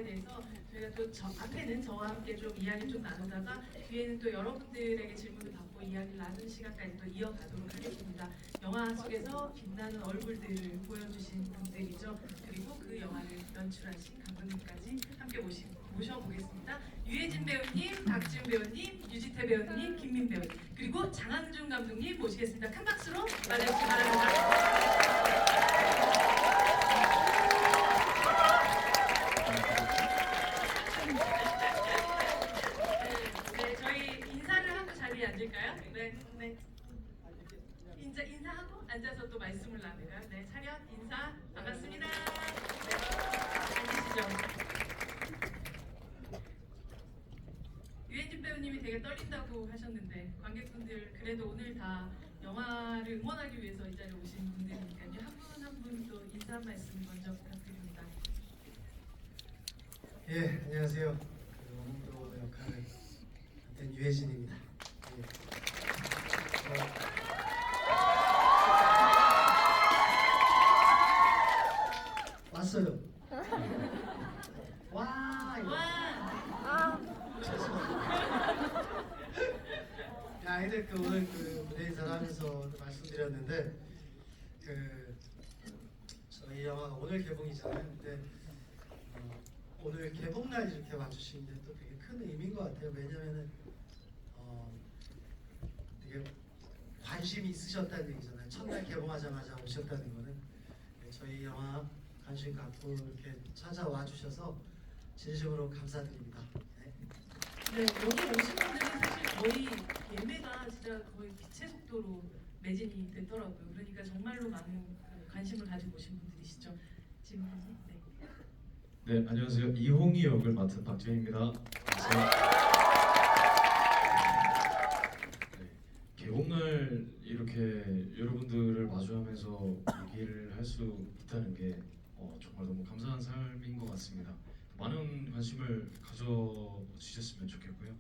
영화에 대해서 저희가 또 앞에는 저와 함께 좀 이야기 좀 나누다가 뒤에는 또 여러분들에게 질문을 받고 이야기를 나누는 시간까지 또 이어가도록 하겠습니다. 영화 속에서 빛나는 얼굴들을 보여주신 분들이죠. 그리고 그 영화를 연출하신 감독님까지 함께 모셔보겠습니다. 유해진 배우님, 박지훈 배우님, 유지태 배우님, 김민 배우님, 그리고 장항준 감독님 모시겠습니다. 큰 박수로 맞아주시기 바랍니다. 네, 저희 인사를 하고 자리에 앉을까요? 네, 네. 인사하고 앉아서 또 말씀을 나누고요. 네, 차렷 인사 반갑습니다. 네, 앉으시죠. 유해진 배우님이 되게 떨린다고 하셨는데 관객분들 그래도 오늘 다 영화를 응원하기 위해서 이 자리에 오신 분들이니까요. 한 분 한 분 또 인사 한 말씀 먼저 부탁드립니다. 예, 안녕하세요. 원문도 역할을 맡은 유해진입니다. 예. 왔어요. 와, 와, 야, 아이들 오늘 무대 인사를 하면서 말씀드렸는데 저희 영화가 오늘 개봉이잖아요. 근데 오늘 개봉날 이렇게 와주신 게 또 되게 큰 의미인 것 같아요. 왜냐면은 되게 관심이 있으셨다는 얘기잖아요. 첫날 개봉하자마자 오셨다는 거는 저희 영화 관심 갖고 이렇게 찾아와 주셔서 진심으로 감사드립니다. 네. 네, 여기 오신 분들은 사실 거의 예매가 진짜 거의 빛의 속도로 매진이 됐더라고요. 그러니까 정말로 많은 관심을 가지고 오신 분들이시죠. 지금까지. 네. 네, 안녕하세요. 이홍희 역을 맡은 박지현입니다. 네, 개봉을 이렇게 여러분들을 마주하면서 얘기를 할 수 있다는 게 정말 너무 감사한 삶인 것 같습니다. 많은 관심을 가져주셨으면 좋겠고요.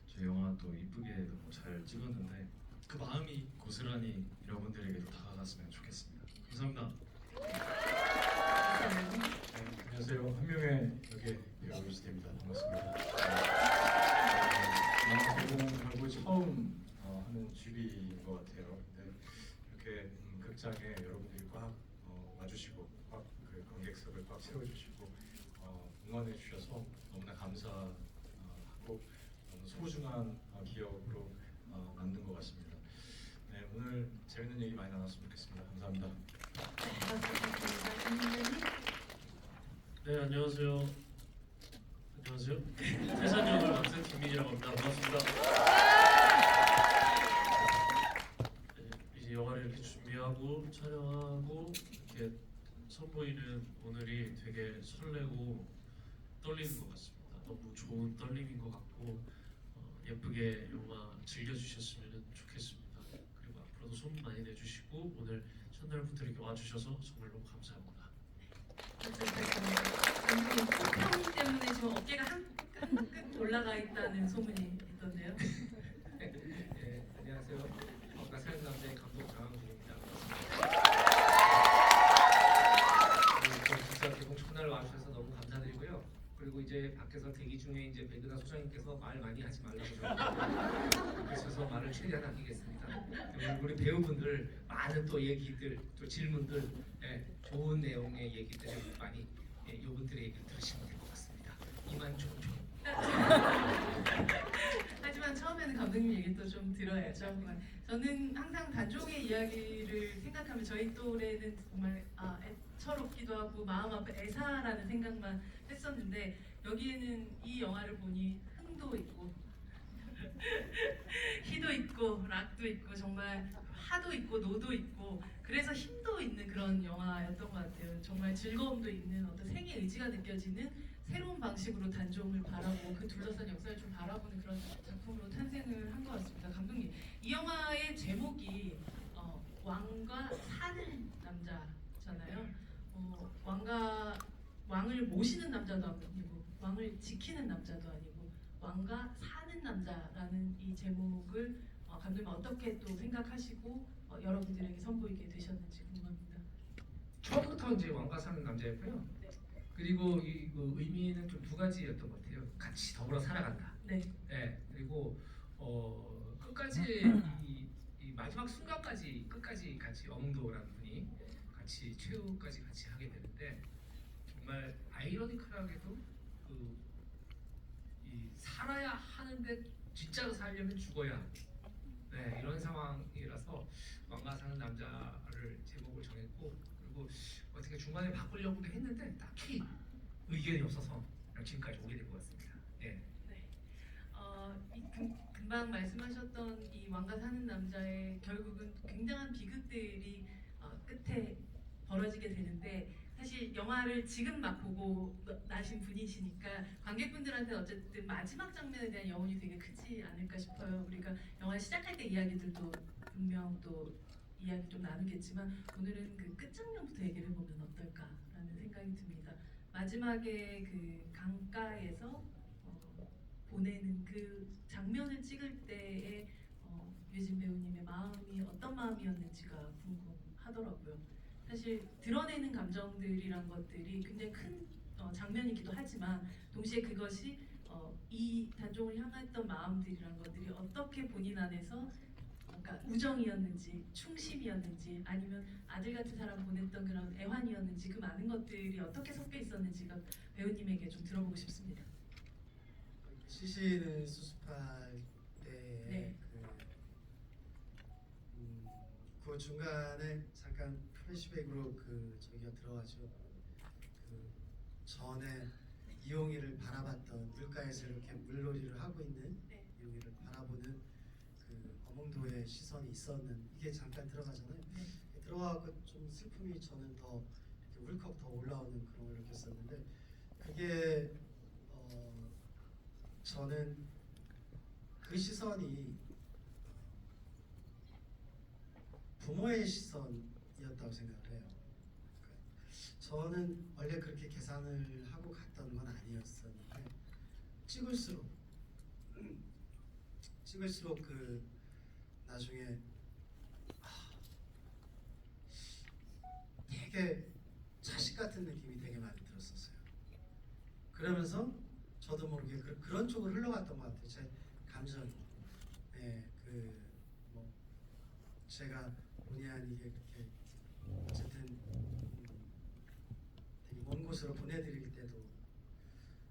저희 영화 또 이쁘게 너무 잘 찍었는데 그 마음이 고스란히 여러분들에게도 다가갔으면 좋겠습니다. 감사합니다. 네, 안녕하세요. 한명의 역의 배우 유지태입니다. 반갑습니다. 영화 개봉 처음 하는 쥐비인 것 같아요. 근데 이렇게 극장에 여러분들이 꽉 와주시고 꽉 그 관객석을 꽉 채워주시고 응원해 주셔서 너무나 감사하고 너무 소중한 기억으로 만든 것 같습니다. 네, 오늘 재밌는 얘기 많이 나눴으면 좋겠습니다. 감사합니다. 네, 안녕하세요. 안녕하세요. 태산 역을 맡은 김민이라고 합니다. 반갑습니다. 네, 이제 영화를 이렇게 준비하고 촬영하고 이렇게 선보이는 오늘이 되게 설레고 떨리는 것 같습니다. 너무 좋은 떨림인 것 같고 예쁘게 영화 즐겨주셨으면 좋겠습니다. 그리고 앞으로도 소문 많이 내주시고 오늘 첫날부터 이렇게 와주셔서 정말 너무 감사합니다. 감독님 때문에 지금 어깨가 한끝 올라가 있다는 소문이 있던데요. 네, 안녕하세요. 아까 사는 남자의 감독 장항준입니다. 진짜 개봉 첫날 와주셔서 너무 감사드리고요. 그리고 이제 밖에서 대기 중에 이제 백은하 소장님께서 말 많이 하지 말라고 그러셔서 말을 최대한 아끼겠습니다. 우리 배우분들 많은 또 얘기들, 또 질문들, 좋은 내용의 얘기들을 많이 이분들의 얘기를 들으시면 될 것 같습니다. 이만 종종. 하지만 처음에는 감독님 얘기도 좀 들어야죠. 저는 항상 단종의 이야기를 생각하면 저희 또래는 정말 애처롭기도 하고 마음 아픈 애사라는 생각만 했었는데 여기에는 이 영화를 보니 흥도 있고 희도 있고 락도 있고 정말 화도 있고 노도 있고 그래서 힘도 있는 그런 영화였던 것 같아요. 정말 즐거움도 있는 어떤 생의 의지가 느껴지는 새로운 방식으로 단종을 바라보고 그 둘러싼 역사를 좀 바라보는 그런 작품으로 탄생을 한 것 같습니다. 감독님, 이 영화의 제목이 왕과 사는 남자잖아요. 왕을 모시는 남자도 아니고 왕을 지키는 남자도 아니고 왕과 사는 남자라는 이 제목을 감독님 어떻게 또 생각하시고 여러분들에게 선보이게 되셨는지 궁금합니다. 처음부터 이제 왕과 사는 남자였고요. 네. 그리고 그 의미는 좀 두 가지였던 것 같아요. 같이 더불어 살아간다. 네. 네, 그리고 끝까지 이 마지막 순간까지 끝까지 같이 어몽도라는 분이 같이 최후까지 같이 하게 되는데 정말 아이러니컬하게도 이 살아야 하는데 진짜로 살려면 죽어야 하고 네, 이런 상황이라서 왕가 사는 남자를 제목을 정했고 그리고 어떻게 중간에 바꾸려고도 했는데 딱히 의견이 없어서 그냥 지금까지 오게 된 것 같습니다. 예. 네. 금방 말씀하셨던 이 왕가 사는 남자의 결국은 굉장한 비극들이 끝에 벌어지게 되는데 사실 영화를 지금 막 보고 나신 분이시니까 관객분들한테 어쨌든 마지막 장면에 대한 여운이 되게 크지 않을까 싶어요. 우리가 영화 시작할 때 이야기들도 분명 또 이야기 좀 나누겠지만 오늘은 그 끝장면부터 얘기를 해보면 어떨까라는 생각이 듭니다. 마지막에 그 강가에서 보내는 그 장면을 찍을 때의 유진 배우님의 마음이 어떤 마음이었는지가 궁금하더라고요. 사실 드러내는 감정들이란 것들이 굉장히 큰 장면이기도 하지만 동시에 그것이 이 단종을 향했던 마음들이란 것들이 어떻게 본인 안에서 그러니까 우정이었는지 충심이었는지 아니면 아들 같은 사람 보냈던 그런 애환이었는지 그 많은 것들이 어떻게 섞여 있었는지가 배우님에게 좀 들어보고 싶습니다. 시신을 수습할 때 네. 그 중간에 잠깐 플래시백으로 저기가 들어가죠. 그 전에 이용희를 바라봤던 물가에서 이렇게 물놀이를 하고 있는 네. 이용희를 바라보는 그 어몽도의 시선이 있었는 이게 잠깐 들어가잖아요. 네. 들어가고 좀 슬픔이 저는 더 이렇게 울컥 더 올라오는 그런 걸 느꼈었는데 그게 저는 그 시선이 부모의 시선이었다고 생각을 해요. 그러니까 저는 원래 그렇게 계산을 하고 갔던 건 아니었었는데 찍을수록 그 나중에 되게 자식 같은 느낌이 되게 많이 들었었어요. 그러면서 저도 모르게 그런 쪽으로 흘러갔던 것 같아요. 제 감정이. 네, 뭐 제가 본의 아니게 그렇게 어쨌든 되게 먼 곳으로 보내드릴 때도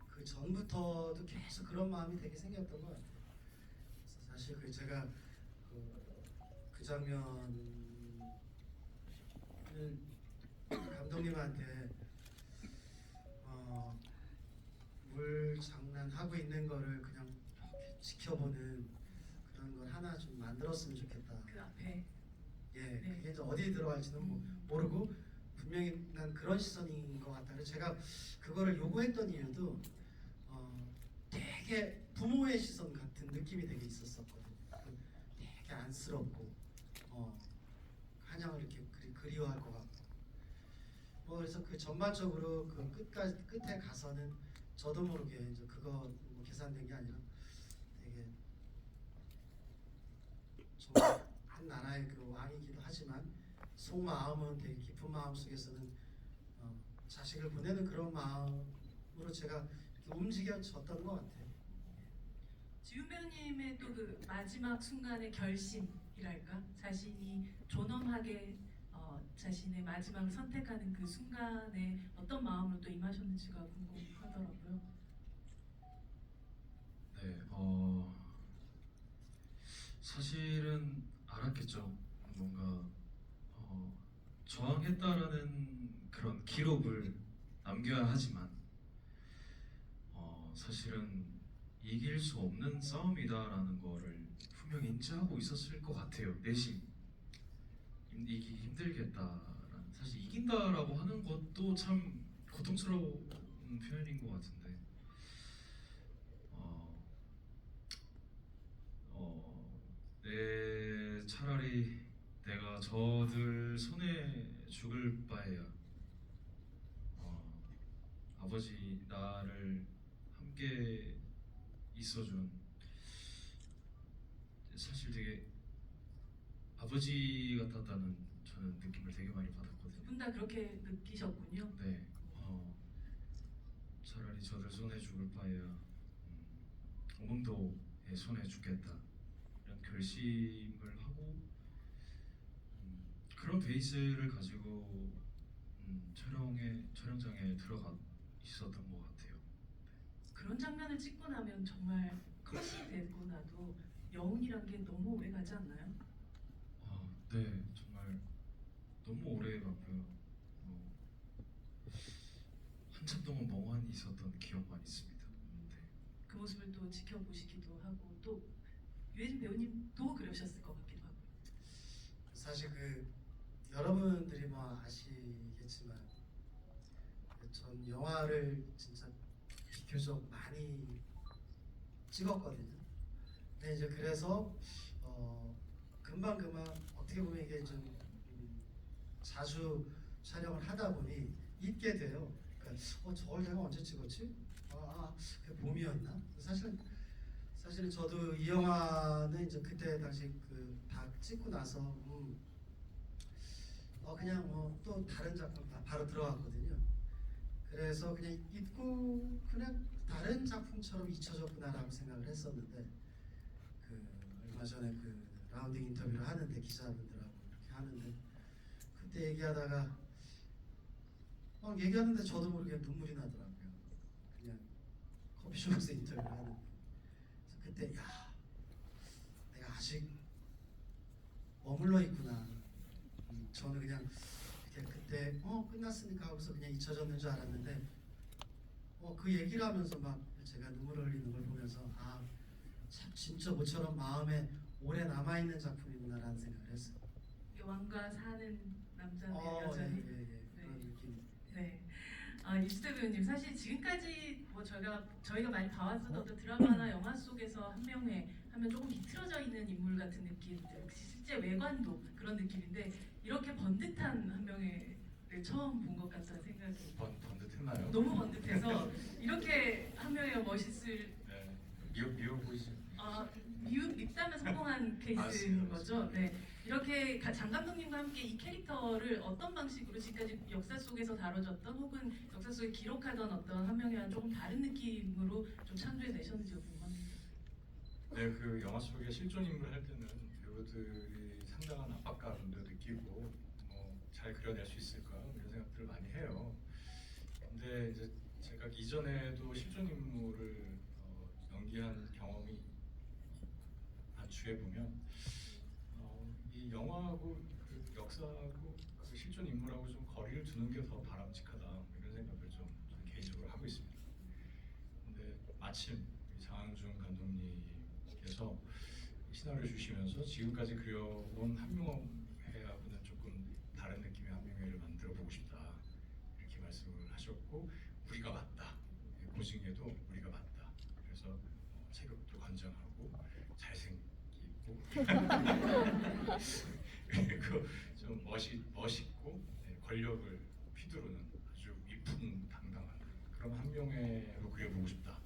그 전부터도 계속 그런 마음이 되게 생겼던 것 같아요. 그래서 사실 제가 그 장면을 감독님한테 물 장난하고 있는 거를 그냥 이렇게 지켜보는 그런 걸 하나 좀 만들었으면 좋겠다. 그 앞에 예, 네. 그게 이제 어디에 들어갈지는 모르고 분명히 난 그런 시선인 것 같다. 그래서 제가 그거를 요구했던 이유도 되게 부모의 시선 같은 느낌이 되게 있었었거든요. 되게 안쓰럽고 한양을 이렇게 그리워할 것 같고 그래서 그 전반적으로 그 끝에 가서는 저도 모르게 이제 그거 뭐 계산된 게 아니라 되게 정말 한 나라의 그 왕이기도 하지만 속마음은 되게 깊은 마음 속에서는 자식을 보내는 그런 마음으로 제가 이렇게 움직여졌던 것 같아요. 지훈 배우님의 또 그 마지막 순간의 결심이랄까 자신이 존엄하게 자신의 마지막을 선택하는 그 순간에 어떤 마음으로 또 임하셨는지가 궁금하더라고요. 네, 사실은 알았겠죠. 뭔가 저항했다라는 그런 기록을 남겨야 하지만 사실은 이길 수 없는 싸움이다라는 거를 분명히 인지하고 있었을 것 같아요. 내심 이기기 힘들겠다라는 사실 이긴다라고 하는 것도 참 고통스러운 표현인 것 같은데 차라리 내가 저들 손에 죽을 바에야 아버지 나를 함께 있어준 사실 되게 아버지 같았다는 저는 느낌을 되게 많이 받았거든요. 두 분 다 그렇게 느끼셨군요. 네, 차라리 저들 손에 죽을 바에야 오몽도의 손에 죽겠다 이런 결심을 하고 그런 베이스를 가지고 촬영장에 들어가 있었던 것 같아요. 그런 장면을 찍고 나면 정말 컷이 되고 나도 여운이란 게 너무 오래 가지 않나요? 네, 정말 너무 오래 갔고요. 한참 동안 멍하니 있었던 기억만 있습니다. 네. 그 모습을 또 지켜보시기도 하고 또 유해진 배우님도 그러셨을 것 같기도 하고. 사실 여러분들이 뭐 아시겠지만 전 영화를 진짜 비교적 많이 찍었거든요. 근데 이제 그래서 금방 어떻게 보면 이게 좀 자주 촬영을 하다 보니 잊게 돼요. 그러니까 저걸 내가 언제 찍었지? 그 봄이었나? 사실 저도 이 영화는 이제 그때 당시 다 찍고 나서 그냥 뭐 또 다른 작품 바로 들어갔거든요. 그래서 그냥 잊고 그냥 다른 작품처럼 잊혀졌구나라고 생각을 했었는데 얼마 전에 라운딩 인터뷰를 하는데 기자분들하고 이렇게 하는데 그때 얘기하다가 얘기하는데 저도 모르게 눈물이 나더라고요. 그냥 커피숍에서 인터뷰를 하는데 그래서 그때 내가 아직 머물러 있구나. 저는 그냥 이렇게 그때 끝났으니까 하고서 그냥 잊혀졌는 줄 알았는데 그 얘기를 하면서 막 제가 눈물을 흘리는 걸 보면서 참 진짜 모처럼 마음에 오래 남아있는 작품이구나라는 생각을 했어요. 왕과 사는 남자는 여전히. 예, 그런 느낌. 네. 이수대 배우님 사실 지금까지 뭐 저희가 많이 봐왔던 어떤 드라마나 영화 속에서 한 명에 하면 조금 비틀어져 있는 인물 같은 느낌들, 실제 외관도 그런 느낌인데 이렇게 번듯한 한 명을 처음 본 것 같다는 생각이. 번듯했나요? 너무 번듯해서 이렇게 한 명의 멋있을 네. 미워 보이죠? 밉다면 성공한 케이스인 맞습니다. 거죠. 네. 이렇게 장 감독님과 함께 이 캐릭터를 어떤 방식으로 지금까지 역사 속에서 다뤄졌던 혹은 역사 속에 기록하던 어떤 한 명이랑 조금 다른 느낌으로 좀 창조해 내셨는지 궁금합니다. 네, 그 영화 속에 실존 인물 할 때는 배우들이 상당한 압박감도 느끼고 잘 그려낼 수 있을까 이런 생각들을 많이 해요. 근데 이제 제가 이전에도 실존 인물을 연기한 경험이 주해 보면 이 영화하고 역사하고 실존 인물하고 좀 거리를 두는 게 더 바람직하다 이런 생각을 좀 개인적으로 하고 있습니다. 근데 마침 장항준 감독님께서 시나리오 주시면서 지금까지 그려온 한명회하고는 조금 다른 느낌의 한명회를 만들어 보고 싶다 이렇게 말씀을 하셨고 우리가 맞다 고증에도 우리가 맞다 그래서 체격도 건장하고 잘생기고 그리고 좀 멋있고 권력을 휘두르는 아주 위풍당당한 그런 한명회로 그려보고 싶다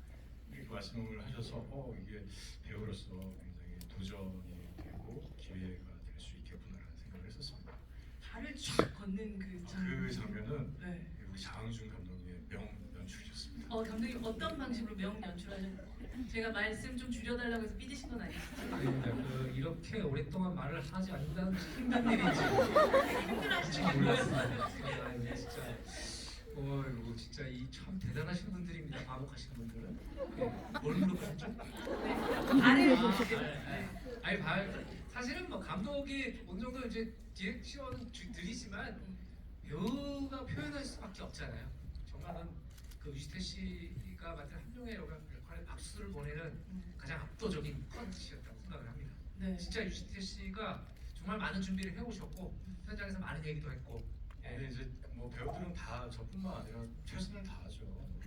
이렇게 말씀을 하셔서 이게 배우로서 굉장히 도전이 되고 기회가 될 수 있겠구나라는 생각을 했었습니다. 발을 쫙 걷는 그 장면. 그 장면은 네. 우리 장항준 감독님의 명 연출이었습니다. 감독님 어떤 방식으로 명 연출하셨나요? 제가 말씀 좀 줄여달라고 해서 삐지신 건 아니죠? 아닙니다. 이렇게 오랫동안 말을 하지 않는다는 것이 힘든 일인지 힘들어하시는 몰랐어요. 이게 진짜 이거 진짜 이 참 대단하신 분들입니다. 과묵하신 분들은. 뭘 물어보셨죠? 아래를 아, 보시고. 사실은 뭐 감독이 어느 정도 이제 디렉션은 드리지만 배우가 표현할 수밖에 없잖아요. 정말은 유지태 씨가 맡은 한명의 역할에 박수를 보내는 가장 압도적인 펀치였다고 생각을 합니다. 네. 진짜 유지태 씨가 정말 많은 준비를 해오셨고 현장에서 많은 얘기도 했고. 근데 이제 배우들은 다 저뿐만 아니라 최선을 다하죠. 우리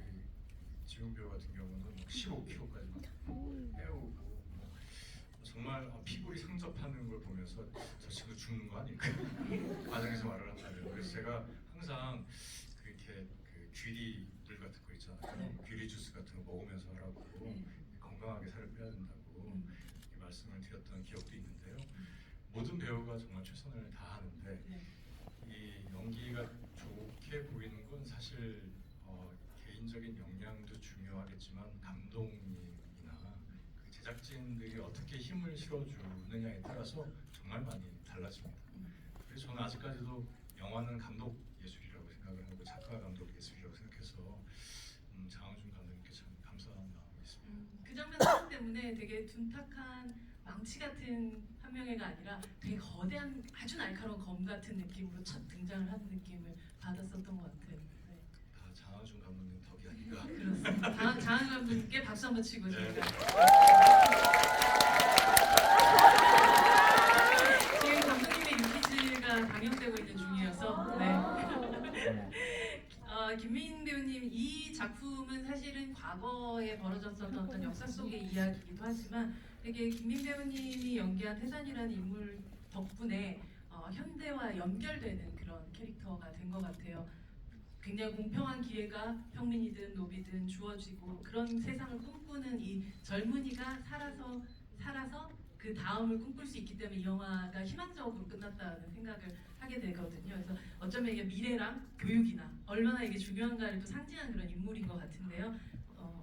지훈 배우 같은 경우는 15kg까지 빼오고 정말 피골이 상접하는 걸 보면서 저 친구 죽는 거 아닐까 과정에서 말을 한다면 그래서 제가 항상 그렇게 귀리 물 같은 거 있잖아요. 귀리 주스 같은 거 먹으면서 하라고 건강하게 살을 빼야 된다고 이렇게 말씀을 드렸던 기억도 있는데요. 모든 배우가 정말 최선을 다하는데 이 연기가 좋게 보이는 건 사실 개인적인 역량도 중요하겠지만 감독님이나 그 제작진들이 어떻게 힘을 실어주느냐에 따라서 정말 많이 달라집니다. 그래서 저는 아직까지도 영화는 감독 예술이라고 생각을 하고 작가 감독 예술이라고 생각해서 장항준 감독님께 참 감사한 마음이 있습니다. 그 장면 하나 때문에 되게 둔탁한 망치 같은 한명회가 아니라 되게 거대한 아주 날카로운 검 같은 느낌으로 첫 등장을 하는 느낌을 받았었던 것 같아요. 네. 다 장항준 감독님 덕이 아닌가. 그렇습니다. 장한 감독님께 박수 한번 치고 네. 저희가 지금 감독님의 이미지가 방영되고 있는 중이어서 네. 김민 배우님 이 작품은 사실은 과거에 벌어졌었던 어떤 역사 속의 이야기이기도 하지만 되게 김민 배우님이 연기한 태산이라는 인물 덕분에 현대와 연결되는 그런 캐릭터가 된 것 같아요. 굉장히 공평한 기회가 평민이든 노비든 주어지고 그런 세상을 꿈꾸는 이 젊은이가 살아서 그 다음을 꿈꿀 수 있기 때문에 이 영화가 희망적으로 끝났다는 생각을 하게 되거든요. 그래서 어쩌면 이게 미래랑 교육이나 얼마나 이게 중요한가를 또 상징한 그런 인물인 것 같은데요.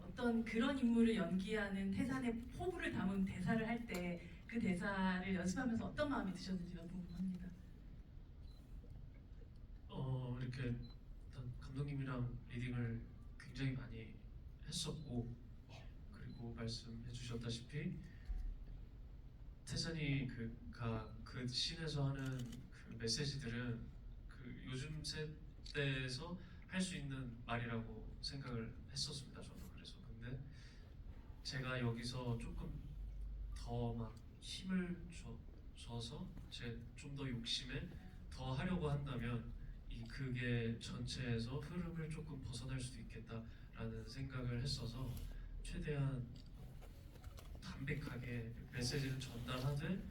어떤 그런 인물을 연기하는 태산의 포부를 담은 대사를 할 때 그 대사를 연습하면서 어떤 마음이 드셨는지가 궁금합니다. 이렇게 일단 감독님이랑 리딩을 굉장히 많이 했었고 그리고 말씀해 주셨다시피 태산이 그 씬에서 하는 그 메시지들은 그 요즘 세대에서 할 수 있는 말이라고 생각을 했었습니다. 저도 그래서 근데 제가 여기서 조금 더 막 힘을 줘서 제 좀 더 욕심에 더 하려고 한다면 그게 전체에서 흐름을 조금 벗어날 수도 있겠다라는 생각을 했어서 최대한 담백하게 메시지를 전달하되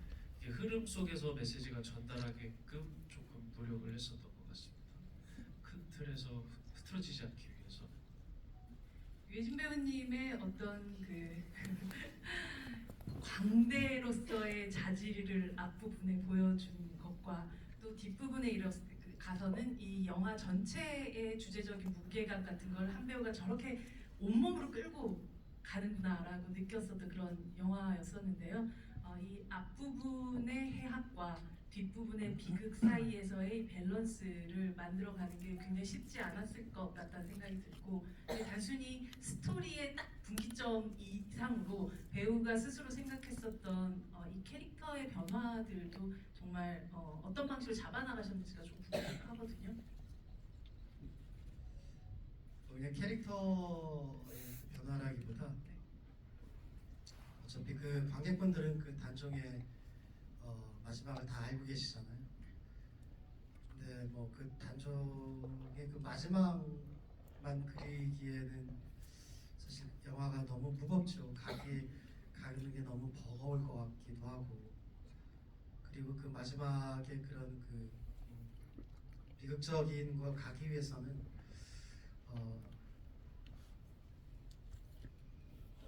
이 흐름 속에서 메시지가 전달하게끔 조금 노력을 했었던 것 같습니다. 큰 틀에서 흐트러지지 않기 위해서. 유해진 배우님의 어떤 그 광대로서의 자질을 앞부분에 보여준 것과 또 뒷부분에 가서는 이 영화 전체의 주제적인 무게감 같은 걸 한 배우가 저렇게 온몸으로 끌고 가는구나라고 느꼈었던 그런 영화였었는데요. 이 앞부분의 해학과 뒷부분의 비극 사이에서의 밸런스를 만들어가는 게 굉장히 쉽지 않았을 것 같다는 생각이 들고 단순히 스토리의 딱 분기점 이상으로 배우가 스스로 생각했었던 이 캐릭터의 변화들도 정말 어떤 방식으로 잡아나가셨는지가 좀 궁금하거든요. 그냥 캐릭터의 변화라기보다 어차피 그 관객분들은 그 단종의 마지막을 다 알고 계시잖아요. 근데 뭐 그 단종의 그 마지막만 그리기에는 사실 영화가 너무 무겁죠. 가르는 게 너무 버거울 것 같기도 하고, 그리고 그 마지막에 그런 그 비극적인 걸 가기 위해서는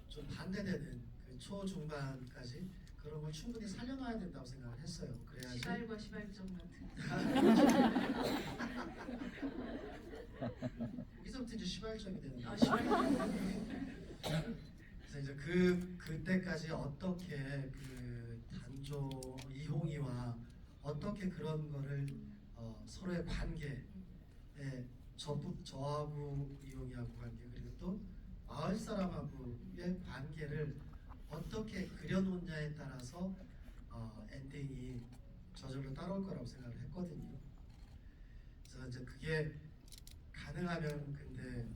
좀 반대되는 그 초중반까지 그런 걸 충분히 살려놔야 된다고 생각을 했어요. 그래야지. 시발과 시발점 같은. 여기서부터 이제 시발점이 되는 거예요. 시발. 그래서 이제 그때까지 어떻게 그 단조 이홍이와 어떻게 그런 거를 서로의 관계에 저하고 이홍이하고 관계, 그리고 또 마을 사람하고의 관계를 어떻게 그려놓냐에 따라서 엔딩이 저절로 따라올 거라고 생각을 했거든요. 그래서 이제 그게 가능하면 근데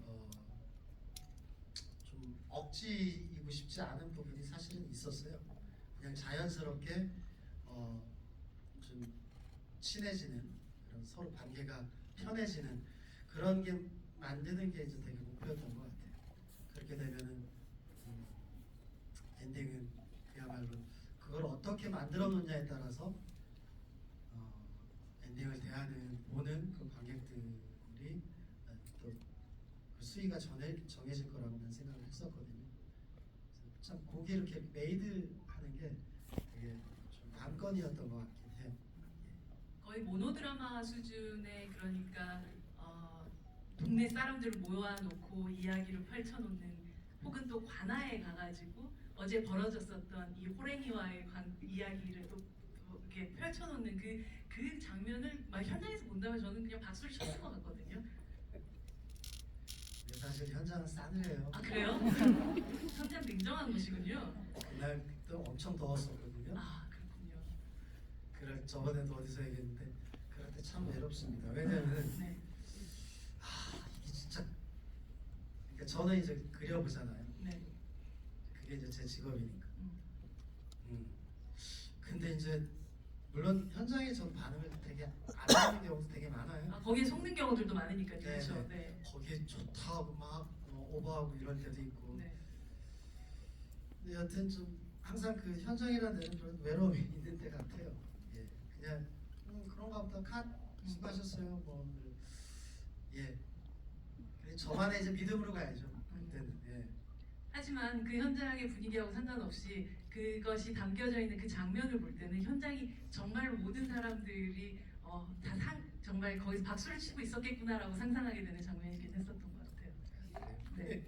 좀 억지이고 싶지 않은 부분이 사실은 있었어요. 그냥 자연스럽게 좀 친해지는 그런 서로 관계가 편해지는 그런 게 만드는 게 이제 되게 목표였던 것 같아요. 그렇게 되면은 엔딩은 그야말로 그걸 어떻게 만들어 놓냐에 따라서 엔딩을 보는 그 관객들이 또 그 수위가 정해질 거라고는 생각을 했었거든요. 참 곡이 이렇게 메이드 하는 게 되게 좀 관건이었던 것 같긴 해요. 거의 모노드라마 수준의 그러니까 동네 사람들을 모아놓고 이야기를 펼쳐놓는 혹은 또 관아에 가가지고 어제 벌어졌었던 이 호랭이와의 이야기를 또 이렇게 펼쳐놓는 그 장면을 막 현장에서 본다면 저는 그냥 박수를 쳤을 것 같거든요. 근데 사실 현장은 싸늘해요. 아 그래요? 현장 냉정한 곳이군요. 그날 또 엄청 더웠었거든요. 아 그렇군요. 그럴 저번에도 어디서 얘기했는데 그럴 때 참 외롭습니다. 왜냐면 네. 이게 진짜 그러니까 저는 이제 그려보잖아요. 네. 그게 이제 제 직업이니까. 음. 근데 이제 물론 현장에 전 반응을 되게 안 하는 경우도 되게 많아요. 아 거기에 속는 경우들도 많으니까요. 네, 그렇죠. 네. 네. 거기에 좋다 하고 막 오버하고 이럴 때도 있고. 네. 근데 여튼 좀 항상 그 현장이라는 데는 그런 외로움이 있는 데 같아요. 예, 그냥 그런가 보다 컷 수고하셨어요. 뭐 예. 그래 저만의 이제 믿음으로 가야죠. 그때는 예. 하지만 그 현장의 분위기하고 상관없이 그것이 담겨져 있는 그 장면을 볼 때는 현장이 정말로 모든 사람들이 정말 거기서 박수를 치고 있었겠구나라고 상상하게 되는 장면이긴 했었던 것 같아요. 네.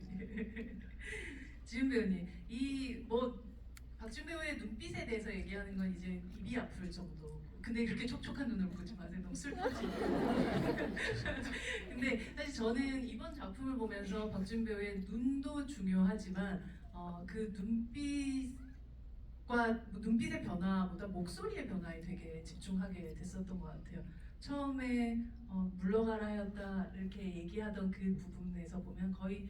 지훈 배우님, 이 뭐 박지훈 배우의 눈빛에 대해서 얘기하는 건 이제 입이 아플 정도. 근데 이렇게 촉촉한 눈을 보지 마세요. 너무 슬프지. 근데 사실 저는 이번 작품을 보면서 박지훈 배우의 눈도 중요하지만 그 눈빛의 변화보다 목소리의 변화에 되게 집중하게 됐었던 것 같아요. 처음에 물러가라 하였다 이렇게 얘기하던 그 부분에서 보면 거의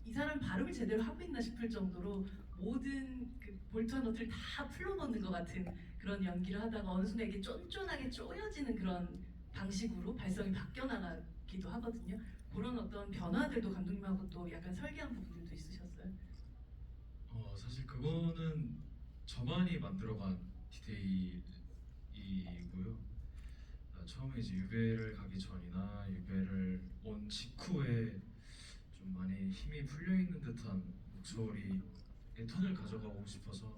이 사람 발음을 제대로 하고 있나 싶을 정도로 모든 그 볼트와 노트를 다 풀어놓는 것 같은 그런 연기를 하다가 어느 순간 이게 쫀쫀하게 쪼여지는 그런 방식으로 발성이 바뀌어 나가기도 하거든요. 그런 어떤 변화들도 감독님하고 또 약간 설계한 부분들도 있으셨어요? 사실 그거는 저만이 만들어간 디테일이고요. 처음에 이제 유배를 가기 전이나 유배를 온 직후에 좀 많이 힘이 풀려 있는 듯한 목소리의 톤을 가져가고 싶어서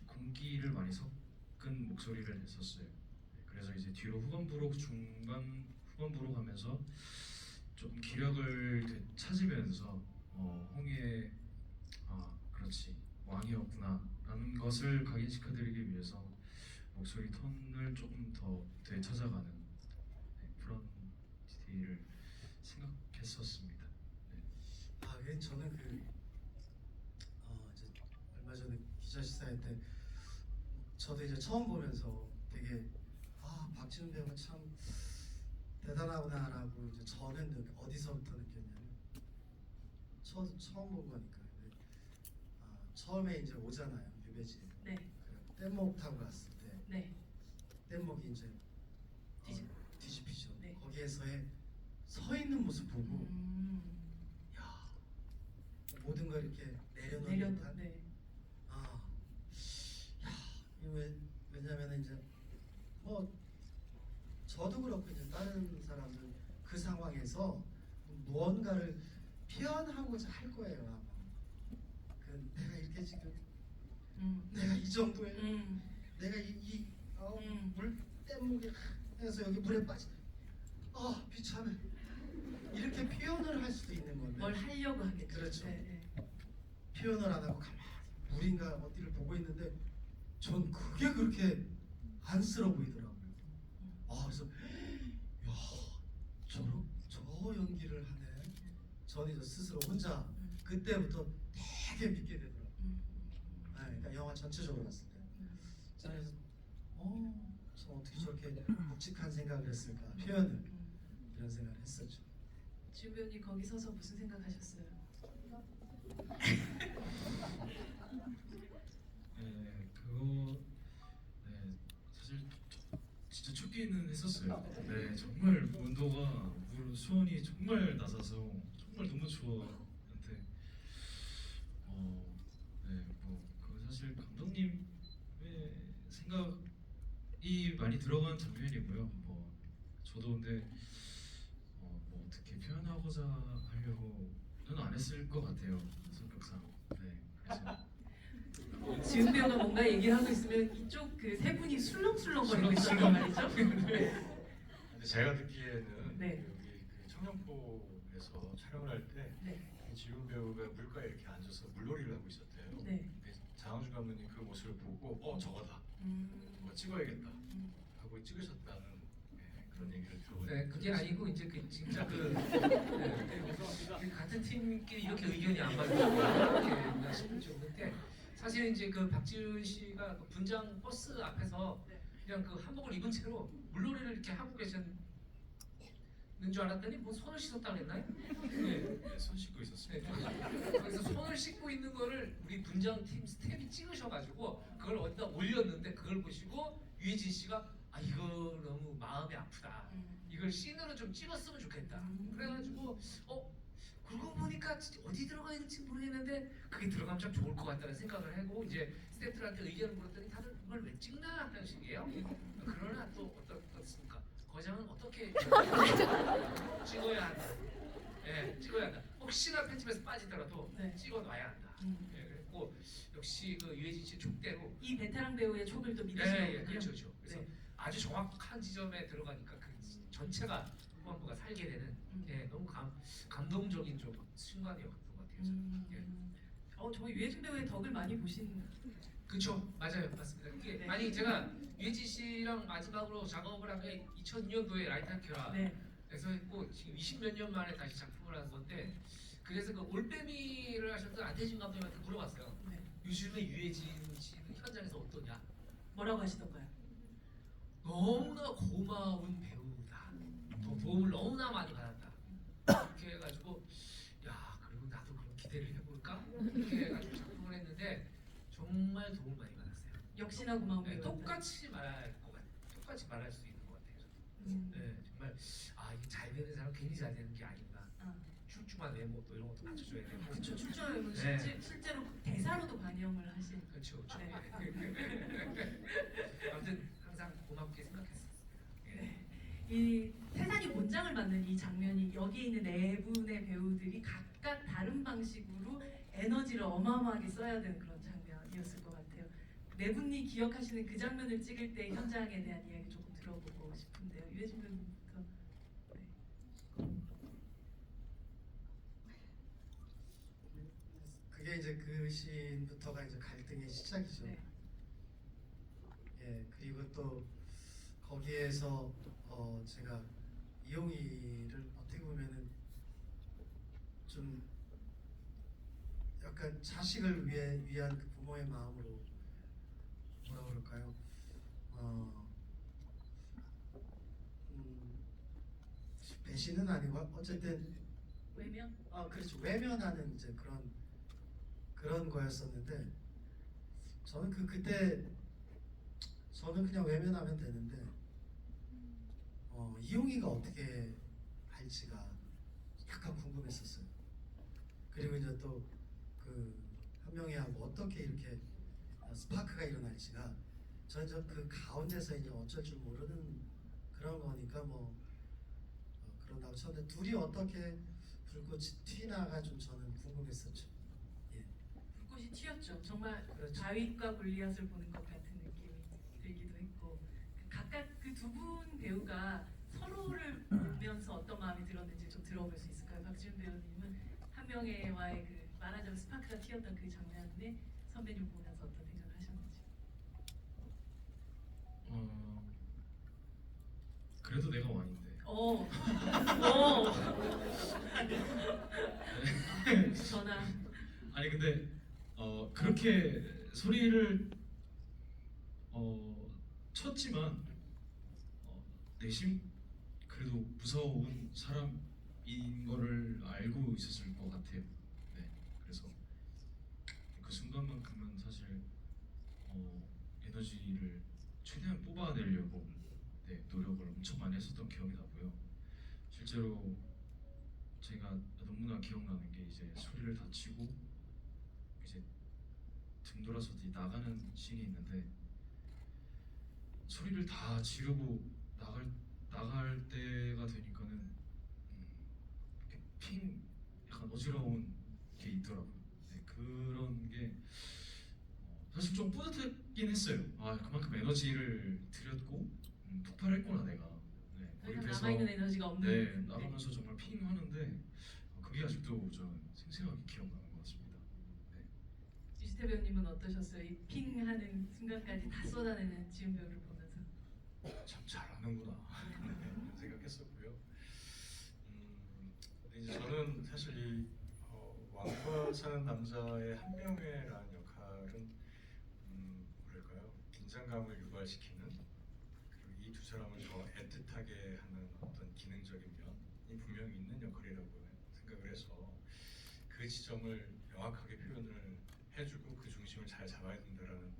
공기를 많이 섞은 목소리를 했었어요. 그래서 이제 뒤로 후반부로 후반부로 가면서 좀 기력을 되찾으면서 홍이의 그렇지 왕이었구나라는 것을 각인시켜드리기 위해서 목소리 톤을 조금 더 되찾아가는 그런 디테일을 생각했었습니다. 네. 저는 이제 얼마 전에 기자 시사회 때 저도 이제 처음 보면서 되게 박지훈 배우가 참 대단하구나라고 이제 저는 어디서부터 느꼈냐면 저도 처음 본 거니까요. 처음에 이제 오잖아요 유배지. 네. 그 뗏목 타고 갔을 때 네. 뗏목이 이제 뒤집히죠. 네. 거기에서의 서 있는 모습 보고 야 모든 걸 이렇게 내려놓는 듯한 네. 왜냐면 이제 뭐 저도 그렇고 이제 다른 사람들 그 상황에서 무언가를 표현하고자 할 거예요 아마. 내가 이렇게 지금 내가 이 정도에 내가 물 뗏목에 해서 여기 물에 빠지 비참해 이렇게 표현을 할 수도 있는 건데 뭘 하려고 하겠죠. 그렇죠. 네. 표현을 안 하고 가만히 물인가 어디를 보고 있는데 전 그게 그렇게 안쓰러워 보이더라고요. 그래서 저 연기를 하네. 저는 이제 스스로 혼자 그때부터 되게 믿게 되더라고요. 그러니까 영화 전체적으로 봤을 때. 그래서 저 어떻게 저렇게 묵직한 생각을 했을까 표현을 이런 생각을 했었죠. 지훈 배우님 거기 서서 무슨 생각하셨어요? 사실 진짜 춥기는 했었어요. 네, 정말 온도가 물 수온이 정말 낮아서 정말 너무 추웠는데 그 사실 감독님의 생각이 많이 들어간 장면이고요. 저도 근데 어떻게 표현하고자 하려고는 안 했을 것 같아요. 성격상. 네, 그래서. 지훈 배우가 뭔가 얘기를 하고 있으면 이쪽 그 세 분이 술렁술렁거리고 있었단 말이죠. 근데 제가 듣기에는 네. 여기 그 청년포에서 촬영을 할 때 네. 지훈 배우가 물가에 이렇게 앉아서 물놀이를 하고 있었대요. 네. 근데 장항준 감독님 그 모습을 보고 저거다. 뭐 찍어야겠다 하고 찍으셨다는 그런 얘기를 들어요. 네, 그게 아니고 이제 그 진짜 그래서 같은 팀끼리 이렇게 의견이 안 맞는가 싶을 정도인데 사실 이제 그 박지훈 씨가 그 분장 버스 앞에서 그냥 그 한복을 입은 채로 물놀이를 이렇게 하고 계셨는 줄 알았더니 뭐 손을 씻었다고 했나요? 네. 네, 손 씻고 있었습니다. 그래서 손을 씻고 있는 거를 우리 분장팀 스텝이 찍으셔가지고 그걸 어디다 올렸는데 그걸 보시고 유해진 씨가 아 이거 너무 마음이 아프다. 이걸 씬으로 좀 찍었으면 좋겠다. 그래가지고 그러고 보니까 어디 들어가야 될지 모르겠는데 그게 들어가면 참 좋을 것 같다는 생각을 하고 이제 스태프들한테 의견을 물었더니 다들 이걸 왜 찍나 하는 식이에요. 그러나 또 어떻습니까? 거장은 어떻게 찍어야 한다. 예, 찍어야 한다. 혹시나 편집에서 빠지더라도 네. 찍어놔야 한다. 예, 그랬고 역시 그 유해진 씨 족대로 이 베테랑 배우의 촉을 또 예, 믿으시는 그렇죠, 그렇죠. 그래서 네. 아주 정확한 지점에 들어가니까 그 전체가 후반부가 살게 되는 예, 너무 감동적인 좀 순간이었던 것 같아요. 저는. 예. 정말 유해진 배우의 덕을 많이 보신. 그렇죠, 맞아요, 맞습니다. 이게 네. 아니 제가 유해진 씨랑 마지막으로 작업을 한 게 2002년도에 라이트 큐라 네. 에서 했고 지금 20몇 년 만에 다시 작품을 한 건데 그래서 그 올빼미를 하셨던 안태진 감독님한테 물어봤어요. 네. 요즘에 유해진 씨는 현장에서 어떠냐? 뭐라고 하시던가요? 너무나 고마운 배우다. 도움을 너무나 많이 받았다. 이렇게 해가지고 야 그리고 나도 그런 기대를 해볼까? 이렇게 해가지고 작품을 했는데 정말 도움 많이 받았어요. 역시나 고마운 네, 배우. 똑같이 말할 것 같아요. 똑같이 말할 수 있는 것 같아요. 네, 정말 이게 잘 되는 사람 괜히 잘 되는 게 아닌가. 출중한 외모 또 이런 것도 맞춰줘야 되고. 그렇죠. 출전은 네. 실제로 대사로도 반영을 하신. 그렇죠. 그렇죠. 네. 아무튼 항상 고맙게 생각했어요. 예. 이 태산이 곤장을 맡는 이 장면이 여기 있는 네 분의 배우들이 각각 다른 방식으로 에너지를 어마어마하게 써야 되는 그런 장면이었을 것 같아요. 네 분이 기억하시는 그 장면을 찍을 때 현장에 대한 이야기 조금 들어보고 싶은데요. 유해진 배우부터. 네. 그게 이제 그 시인부터가 이제 갈등의 시작이죠. 네. 예, 그리고 또 거기에서 제가 이용희를 어떻게 보면은 좀 약간 자식을 위한 그 부모의 마음으로 뭐라 그럴까요? 배신은 아니고 어쨌든 외면? 그렇죠. 외면하는 이제 그런 거였었는데 저는 그때 저는 그냥 외면하면 되는데 이용이가 어떻게 할지가 약간 궁금했었어요. 그리고 이제 또 그 한명희하고 어떻게 이렇게 스파크가 일어날지가 저는 그 가운데서 이제 어쩔 줄 모르는 그런 거니까 그런다고 쳤는데 둘이 어떻게 불꽃이 튀나가 좀 저는 궁금했었죠. 예. 불꽃이 튀었죠. 정말 그렇죠. 다윗과 골리앗을 보는 것 같은 느낌이 들기도 했고 각각 그 두 분 배우가 서로를 보면서 어떤 마음이 들었는지 좀 들어볼 수 있을까요? 박지훈 배우님은 한명혜와의 그 말하자면 스파크가 튀었던 그 장면에 선배님 보면서 어떤 생각을 하셨는지. 그래도 내가 왕인데. 전화. 아니 근데 그렇게 소리를 쳤지만 내심 그래도 무서운 사람인 거를 알고 있었을 것 같아요. 네, 그래서 그 순간만큼은 사실 에너지를 최대한 뽑아내려고 노력을 엄청 많이 했었던 기억이 나고요. 실제로 제가 너무나 기억나는 게 이제 소리를 다 치고 이제 등 돌아서 이제 나가는 씬이 있는데 소리를 다 지르고 나갈 때가 되니까는 이렇게 핑 약간 어지러운 게 있더라고요. 네, 그런 게 사실 좀 뿌듯했긴 했어요. 그만큼 에너지를 들였고 폭발했구나 내가. 네, 더 이상 남아있는 에너지가 없는. 네, 나가면서 정말 핑 하는데 그게 아직도 저는 생생하게 기억나는 것 같습니다. 네. 이시태 배우님은 어떠셨어요? 이 핑하는 순간까지 다 쏟아내는 지훈 배우를 보면서. 참 잘하는구나 이런 생각했었고요. 근데 이제 저는 사실 이 왕과 사는 남자의 한명회라는 역할은 뭐랄까요, 긴장감을 유발시키는, 그리고 이 두 사람을 더 애틋하게 하는 어떤 기능적인 면이 분명히 있는 역할이라고 생각을 해서 그 지점을 명확하게 표현을 해주고 그 중심을 잘 잡아야 된다라는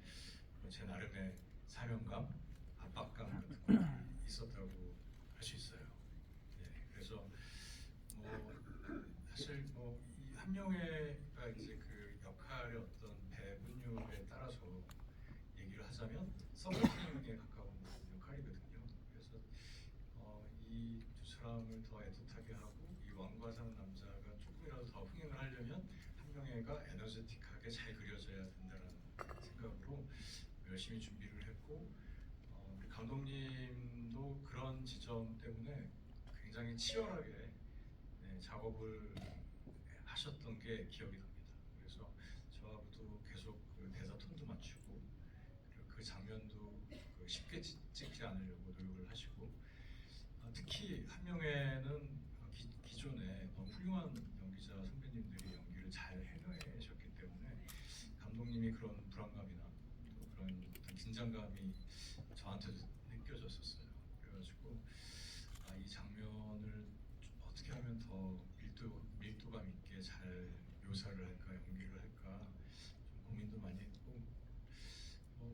제 나름의 사명감, 압박감 같은 것들이 있었다고 할 수 있어요. 네, 그래서 사실 이 한명회가 이제 그 역할의 어떤 배분율에 따라서 얘기를 하자면 서포팅에 가까운 역할이거든요. 그래서 이 두 사람을 더 애틋하게 하고 이 왕과 사는 남자가 조금이라도 더 흥행을 하려면 한명회가 에너제틱하게 잘 그려져야 된다는 생각으로 열심히 준비를 했고, 우리 감독님도 그런 지점 때문에 굉장히 치열하게 작업을 하셨던 게 기억이 납니다. 그래서 저하고도 계속 그 대사 톤도 맞추고, 그리고 그 장면도 쉽게 찍지 않으려고 노력을 하시고, 특히 한명회는 기존에 너무 훌륭한 연기자 선배님들이 연기를 잘 해내셨기 때문에 감독님이 그런 불안감이나 또 그런 어떤 긴장감이 저한테도 느껴졌었어요. 그래가지고 이 장면을 어떻게 하면 더 밀도감 있게 잘 묘사를 할까, 연기를 할까 좀 고민도 많이 했고,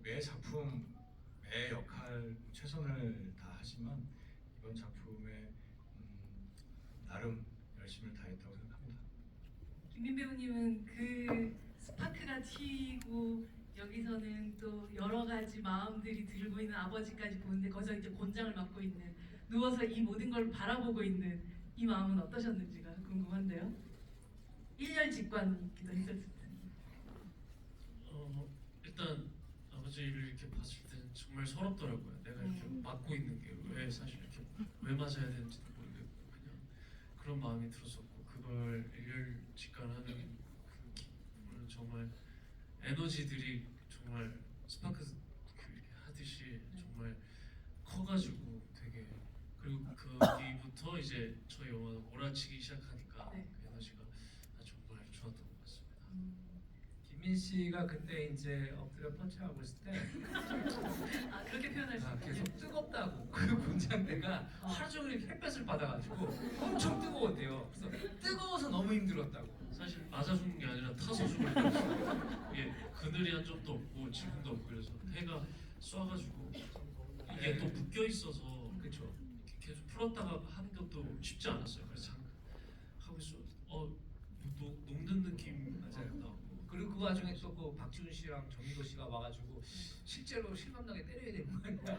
매 작품, 매 역할 최선을 다하지만 이번 작품에 나름 열심을 다했다고 생각합니다. 김민 배우님은 그 스파크가 튀고 여기서는 또 여러 가지 마음들이 들고 있는 아버지까지 보는데 거기서 이제 곤장을 맡고 있는, 누워서 이 모든 걸 바라보고 있는 이 마음은 어떠셨는지가 궁금한데요. 1년 직관이기도 했었을 텐데. 일단 아버지를 이렇게 봤을 때는 정말 서럽더라고요. 내가 이렇게 맡고 있는 게 왜 사실 이렇게 왜 맞아야 되는지도 모르겠고 그냥 그런 마음이 들었었고, 그걸 일렬직관하는 그 기분은 정말 에너지들이 정말 스파크 이렇게 하듯이 정말 커가지고 되게, 그리고 그 뒤부터 이제 저희 영화가 몰아치기 시작하니까 네. 그 에너지가 정말 좋았던 것 같습니다. 김민 씨가 그때 이제 엎드려 펀치하고 있을 때 아, 그렇게 표현할 수 있군요. 계속 뜨겁다고, 그 분장대가 하루 종일 이렇게 햇볕을 받아가지고 엄청 뜨거웠대요. 그래서 뜨거워서 너무 힘들었다고. 사실 맞아 죽는 게 아니라 타서 죽을 뻔했어요. 이게 그늘이 한 점도 없고 지붕도 없고 그래서 해가 쏴가지고 이게 또 묶여 있어서 그렇죠. 이렇게 계속 풀었다가 하는 것도 쉽지 않았어요. 그래서 하고 있어 녹는 느낌 맞아요. 나고. 그리고 그 와중에 또 그 박지훈 씨랑 정민도 씨가 와가지고 실제로 실감나게 때려야 되는 거 아니야?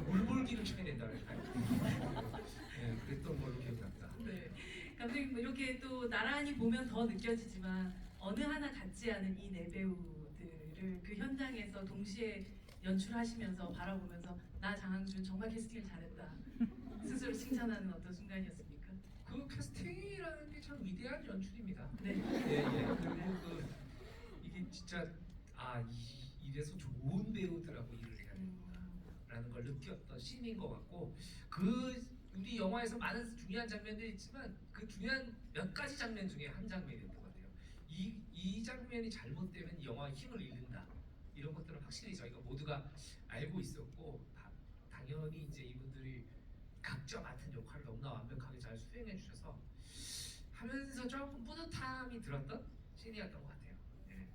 물볼기를 쳐야 된다 그랬다. 네, 그랬던 걸로 기억납니다. 네, 감독님 뭐 이렇게 또 나란히 보면 더 느껴지지만 어느 하나 같지 않은 이 네 배우들을 그 현장에서 동시에 연출하시면서 바라보면서 나 장항준 정말 캐스팅을 잘했다 스스로 칭찬하는 어떤 순간이었습니까? 그 캐스팅이라는 게 참 위대한 연출입니다. 네. 예. 그리고 이게 진짜 이래서 좋은 배우들하고 일을 해야 되는구나라는 걸 느꼈던 씬인 것 같고, 우리 영화에서 많은 중요한 장면들이 있지만 그 중요한 몇 가지 장면 중에 한 장면이었던 것 같아요. 이 장면이 잘못되면 이 영화의 힘을 잃는다. 이런 것들은 확실히 저희가 모두가 알고 있었고, 당연히 이제 이분들이 각자 맡은 역할을 너무나 완벽하게 잘 수행해 주셔서 하면서 조금 뿌듯함이 들었던 씬이었던 것 같아요. 네.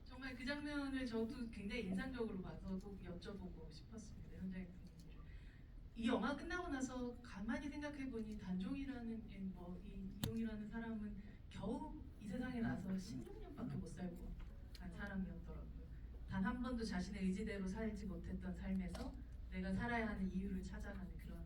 정말 그 장면을 저도 굉장히 인상적으로 봐서 꼭 여쭤보고 싶었습니다. 현장의 분위기를. 이 영화 끝나고 나서 가만히 생각해보니 단종이라는 이용이라는 사람은 겨우 이 세상에 나서 16년밖에 못 살고 간 사람이었더라고요. 단 한 번도 자신의 의지대로 살지 못했던 삶에서 내가 살아야 하는 이유를 찾아가는 그런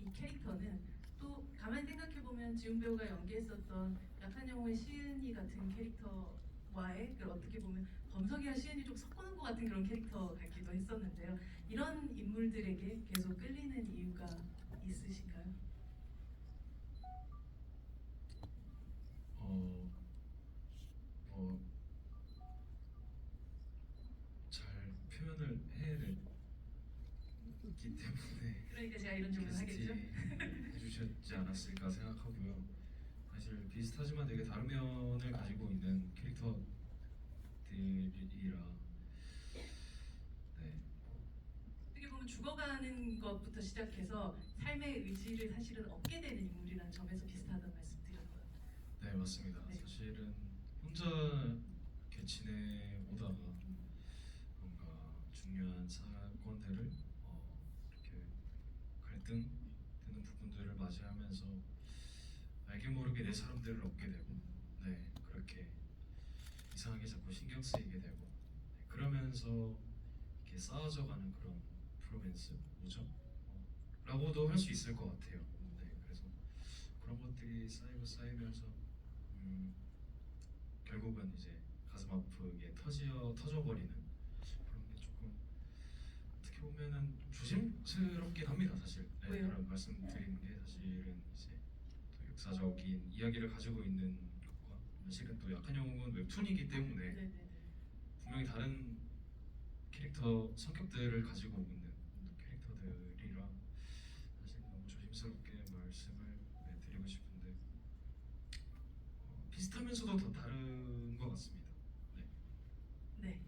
이 캐릭터는 또 가만히 생각해보면 지훈 배우가 연기했었던 약한 영웅의 시은이 같은 캐릭터와의 그 어떻게 보면 범석이와 시은이 좀 섞어놓은 것 같은 그런 캐릭터 같기도 했었는데요. 이런 인물들에게 계속 끌리는 이유가 있으신가요? 잘 표현을 해냈기 때문에 그러니까 제가 이런 질문을 하겠죠. 해주셨지 않았을까 생각하고요. 사실 비슷하지만 되게 다른 면을 가지고 있는 캐릭터들이라 네. 어떻게 보면 죽어가는 것부터 시작해서 삶의 의지를 사실은 얻게 되는 인물이라는 점에서 비슷하다는 말씀 드린 거예요. 네 맞습니다. 네. 사실은 혼자 이렇게 지내오다가 뭔가 중요한 사건들을 이렇게 갈등되는 부분들을 맞이하면서 알게 모르게 내 사람들을 얻게 되고 네 그렇게 이상하게 자꾸 신경 쓰이게 되고 네, 그러면서 이렇게 쌓아져가는 그런 프로맨스 뭐죠? 라고도 할 수 있을 것 같아요. 네 그래서 그런 것들이 쌓이고 쌓이면서 결국은 이제 가슴 아프게 터져버리는 그런 게 조금 어떻게 보면은 좀 조심스럽긴 합니다 사실. 네, 왜요? 그런 말씀드리는 게 사실은 이제 또 역사적인 이야기를 가지고 있는 것과 사실은 또 약한 영웅은 웹툰이기 때문에 네네네. 분명히 다른 캐릭터 성격들을 가지고 있는 캐릭터들이라 사실 너무 조심스럽게 말씀을 드리고 싶은데 비슷하면서도 더 다른 것 같습니다. 네. 네.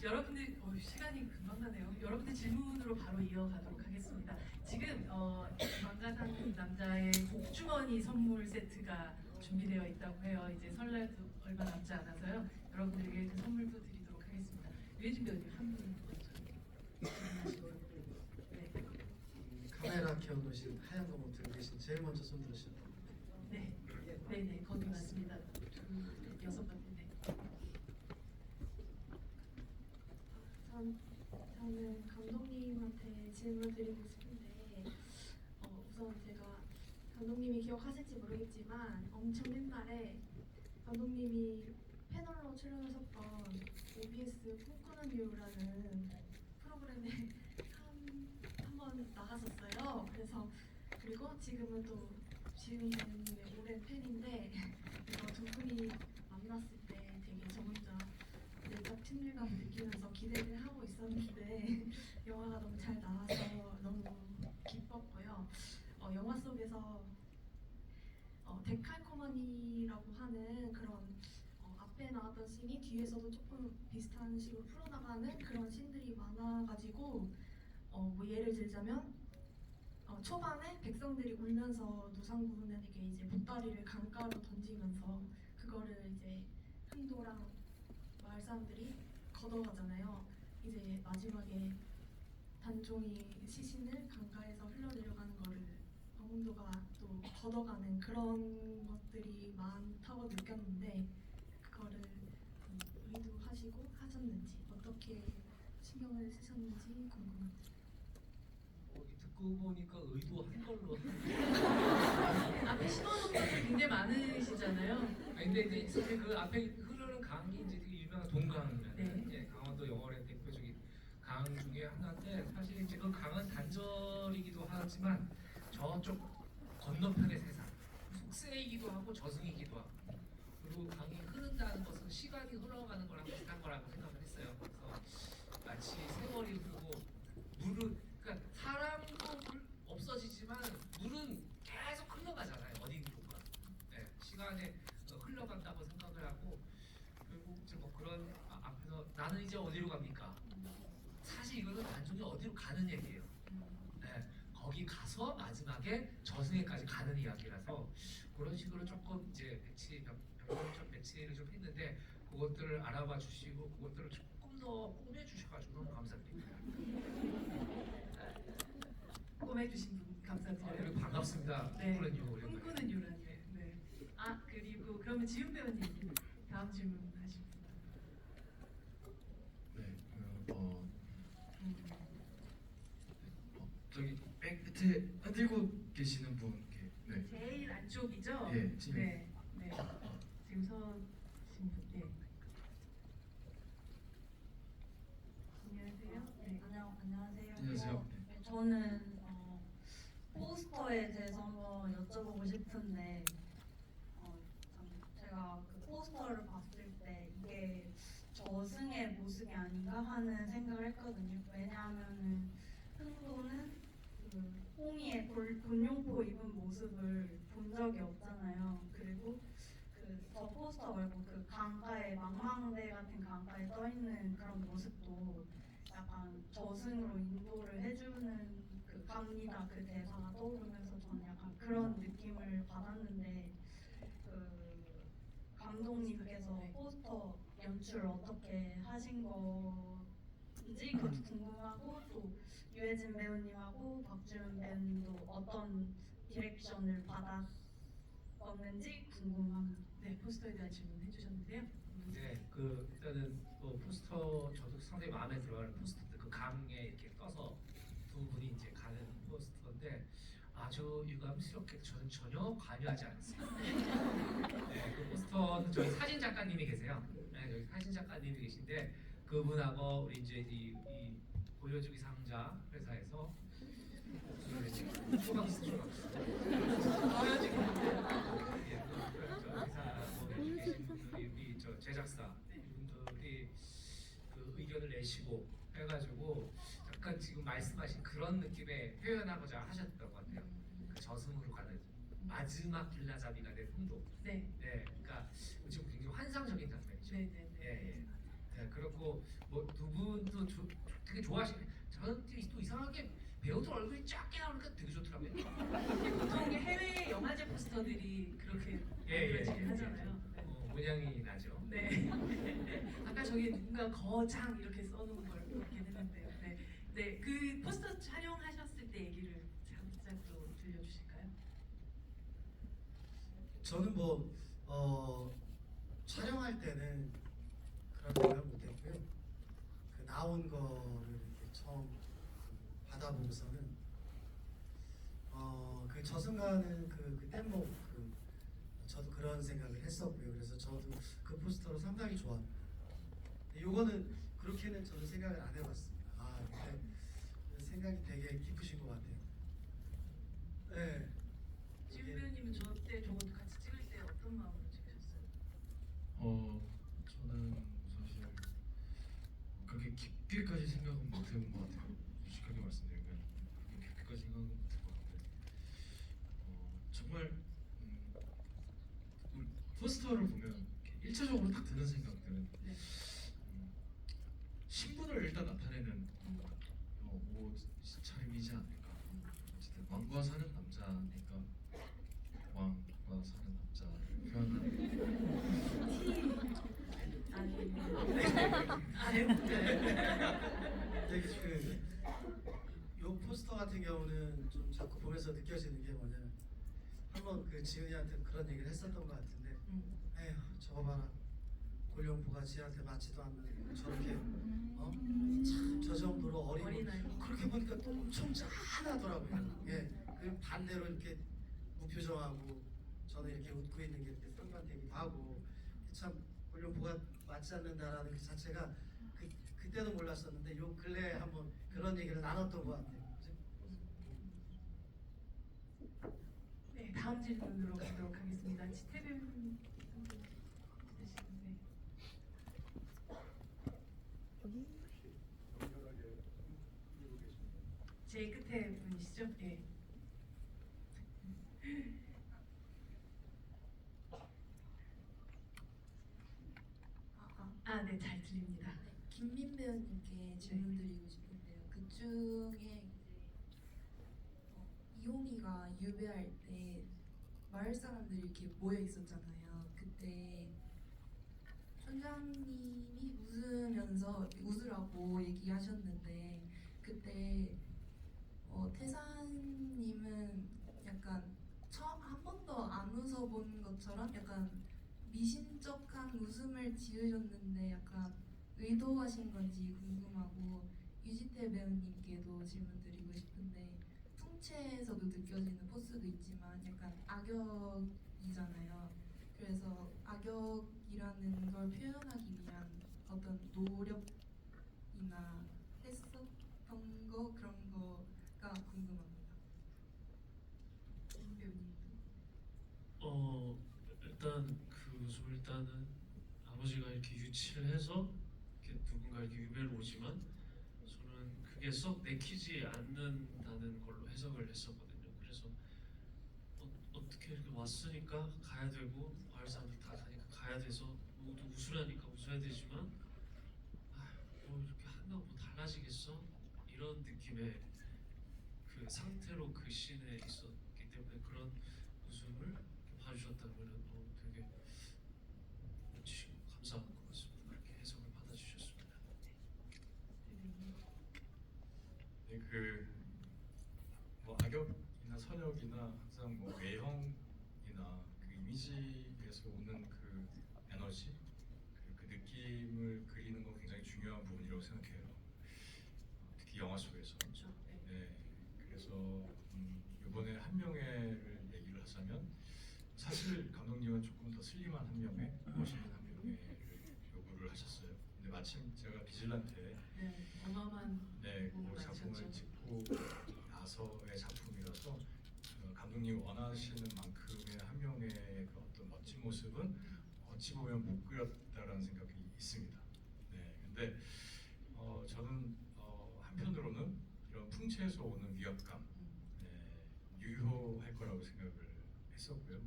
여러분들 시간이 금방 가네요. 여러분들 질문으로 바로 이어가도록 하겠습니다. 지금 망가산 남자의 복주머니 선물 세트가 준비되어 있다고 해요. 이제 설날도 얼마 남지 않아서요. 여러분들에게 그 선물도 드리도록 하겠습니다. 유해진 배우님 한 분 먼저. 네. 카메라 켜놓으신 하얀 거 들고 계신 제일 먼저 손 들으신 분. 네. 네네 거기 맞습니다. 여섯 번째. 네. 저는 감독님한테 질문 드리고 싶은데 우선 제가 감독님이 기억하실지 모르겠지만 엄청 옛날에 감독님이 패널로 출연하셨던 OBS 꿈꾸는 이유라는 프로그램에 한번 나가셨어요. 그래서 그리고 지금은 또 지훈 배우님의 오랜 팬인데 그래서 두 분이 만났을 때 되게 저 혼자 내적 친밀감을 느끼면서 기대를 하고 있었는데 영화가 너무 잘 나와서 너무 기뻤고요. 영화 속에서 데칼코마니라고 하는 그런 앞에 나왔던 씬이 뒤에서도 조금 비슷한 식으로 풀어나가는 그런 씬들이 많아가지고 뭐 예를 들자면 초반에 백성들이 울면서 노상군에게 이제 보따리를 강가로 던지면서 그거를 이제 흥도랑 마을 사람들이 걷어가잖아요. 이제 마지막에 단종이 시신을 강가에서 흘러내려가는 거를 홍도가 또 걷어가는 그런 것들이 많다고 느꼈는데 그거를 의도하시고 하셨는지 어떻게 신경을 쓰셨는지 궁금합니다. 듣고 보니까 의도한 걸로. 앞에 신호등들이 굉장히 많으시잖아요. 아니, 근데 이제 사실 그 앞에 흐르는 강이 이제 되게 유명한 동강이라는 네. 예, 강원도 영월의 대표적인 강 중에 하나인데 사실 이제 그 강은 단절이기도 하지만 저쪽 건너편의 세상 속세이기도 하고 저승이기도 하고 그리고 강이 흐른다는 것은 시간이 흘러가는 거랑 비슷한 거라고 생각을 했어요. 그래서 마치 세월이 흐르고 물은 그러니까 사람도 없어지지만 물은 계속 흘러가잖아요. 어딘가 시간에 흘러간다고 생각을 하고 그리고 이제 뭐 그런 앞에서 나는 이제 어디로 갑니까? 사실 이거는 단순히 어디로 가는 얘기예요. 네, 거기 가서 마지막에 저승에까지 가는 이야기라서 그런 식으로 조금 이제 변경적 배치를 좀 했는데 그것들을 알아봐 주시고 그것들을 조금 더 꾸며 주셔가지고 너무 감사드립니다. 꼬매주신 분 감사드려요. 그리고 반갑습니다. 네. 꿈꾸는 이유 꿈꾸는 유란. 네. 아 그리고 그러면 지훈 배우님 다음 질문 하십니다. 네, 음. 저기 맨 끝에 흔들고 계시는 분, 이렇게, 네, 제일 안쪽이죠? 예, 지금. 네. 네. 지금 서신 분. 네. 안녕하세요. 네. 안녕하세요. 안녕하세요. 저는 포스터에 대해서 한번 여쭤보고 싶은데 저승의 모습이 아닌가 하는 생각을 했거든요. 왜냐하면은 흥도는 그 호미의 곤룡포 입은 모습을 본 적이 없잖아요. 그리고 그 저 포스터 말고 그 강가에 망망대 같은 강가에 떠 있는 그런 모습도 약간 저승으로 인도를 해주는 그 갑니다 그 대사가 떠오르면서 저는 약간 그런 느낌을 받았는데 그 감독님께서 포스터 연출 어떻게 하신 건지 그것도 궁금하고 또 유해진 배우님하고 박주현 배우님도 어떤 디렉션을 받았었는지 궁금합니다. 네, 포스터에 대한 질문 해주셨는데요. 네, 그 일단은 포스터 저도 상당히 마음에 들어하는 포스터인데 그 강에 이렇게 떠서 두 분이 이제 가는 포스터인데 아주 유감스럽게 저는 전혀 관여하지 않았습니다. 네, 그 포스터는 저희 사진 작가님이 계세요. 네, 여기 사진 작가님이 계신데 그분하고 우리 이제 이 보여주기 상자 회사에서 초박스 보여주기 예, 저 회사하고 계신 분들이 우리 저 제작사 이분들이 그 의견을 내시고 해가지고 약간 지금 말씀하신 그런 느낌의 표현하고자 하셨던 것 같아요. 그 저승으로 가는 마지막 길라잡이가 된 흥도. 네, 네, 그러니까 지금 굉장히 환상적인 장면이죠. 네, 네, 예, 네. 예. 네, 그렇고 뭐 두 분도 되게 좋아하시네. 저는 또 이상하게 배우들 얼굴이 작게 나오니까 되게 좋더라고요. 보통 해외 영화제 포스터들이 그렇게 만들어지긴 하잖아요. 네. 모양이 나죠. 네. 아까 저기 누군가 거장 이렇게 써놓은 걸 보긴 했는데요. 네. 네. 그 포스터 촬영하셨을 때 얘기를 살짝 또 들려주실까요? 저는 촬영할 때는 그런 생각 못했고요. 그 나온 거를 이렇게 처음 받아보고서는 그 저승가는 그 뗏목 저도 그런 생각을 했었고요. 그래서 저도 그 포스터를 상당히 좋아합니다. 근데 요거는 그렇게는 저는 생각을 안 해봤습니다. 아, 근데 생각이 되게 깊으신 것 같아요. 네. 지훈 이게 배우님은 저때 저것도 같이 찍을 때 어떤 마음으로 찍으셨어요? 저는 사실 그렇게 깊게까지 생각은 못 해본 것 같아요. 솔직하게 말씀드리면 그렇게 깊게까지 생각은 못 해본 것 같아요. 정말 우리 포스터를 보면 이렇게 1차적으로 딱 드는 생각들은 네. 신분을 일단 나타내는 옷차림이지 않을까. 어쨌든 왕과 사는 남자니까 왕과 사는 남자를 표현하는 되게 요 포스터 같은 경우는 좀 자꾸 보면서 느껴지는 게 뭐냐면 한번 그 지은이한테 그런 얘기를 했었던 것 같은데 에휴 저거 봐라 골룡포가 지한테 맞지도 않는 저렇게 참 저 정도로 어린아이. 그렇게 보니까 또 엄청 짠하더라고요. 예, 그 반대로 이렇게 무표정하고 저는 이렇게 웃고 있는 게 이렇게 상반되기도 하고 참 골룡포가 맞지 않는다라는 그 자체가 그때도 몰랐었는데 요 근래에 한번 그런 얘기를 나눴던 것 같아요. 그죠? 네, 다음 질문으로 가도록 하겠습니다. 지태 배우님 네. 제일 끝에 분이시죠? 네. 네, 잘 들립니다. 김민 배우님께 질문 드리고 싶은데요. 그 중에 이제 이홍이가 유배할 때 마을 사람들이 이렇게 모여 있었잖아요. 그때 촌장님이 웃으면서 웃으라고 얘기하셨는데 그때 태사님은 약간 한 번도 안 웃어본 것처럼 약간 미심쩍한 웃음을 지으셨는데 약간 의도하신 건지 궁금하고 유지태 배우님께도 질문드리고 싶은데 풍채에서도 느껴지는 포스도 있지만 약간 악역이잖아요. 그래서 악역이라는 걸 표현하기 위한 어떤 노력이나 했었던 거 그런 거가 궁금합니다. 김 배우님. 일단 그 웃음을 일단은 아버지가 이렇게 유치를 해서 뭔가 이렇게 유배로 오지만 저는 그게 썩 내키지 않는다는 걸로 해석을 했었거든요. 그래서 어떻게 이렇게 왔으니까 가야 되고 마을 사람들 다 가니까 가야 돼서 모두 웃으라니까 웃어야 되지만 뭐 이렇게 한다고 뭐 달라지겠어? 이런 느낌의 그 상태로 그 씬에 있었기 때문에 그런 웃음을 봐주셨다면 되게 멋지시고 감사한 것 같습니다. 그렇게 해석을 받아주셨습니다. 네, 뭐 악역이나 선역이나 항상 뭐 외형이나 그 이미지에서 오는 그 에너지, 그 느낌을 그리는 건 굉장히 중요한 부분이라고 생각해요. 특히 영화 속에서. 그렇죠. 네. 네, 그래서 이번에 한명회를 얘기를 하자면 사실 감독님은 조금 더 슬림한 한명회, 멋있는 한명회를 요구를 하셨어요. 근데 마침 제가 비질란테 네, 어마어마한 그 부분을 작품을 만드셨죠. 찍고 나서의 작품이라서 감독님 원하시는 만큼의 한명회의 그 어떤 멋진 모습은 어찌 보면 못 그렸다라는 생각이 있습니다. 네, 근데 저는 한편으로는 이런 풍채에서 오는 위압감 유효할 거라고 생각을 했었고요.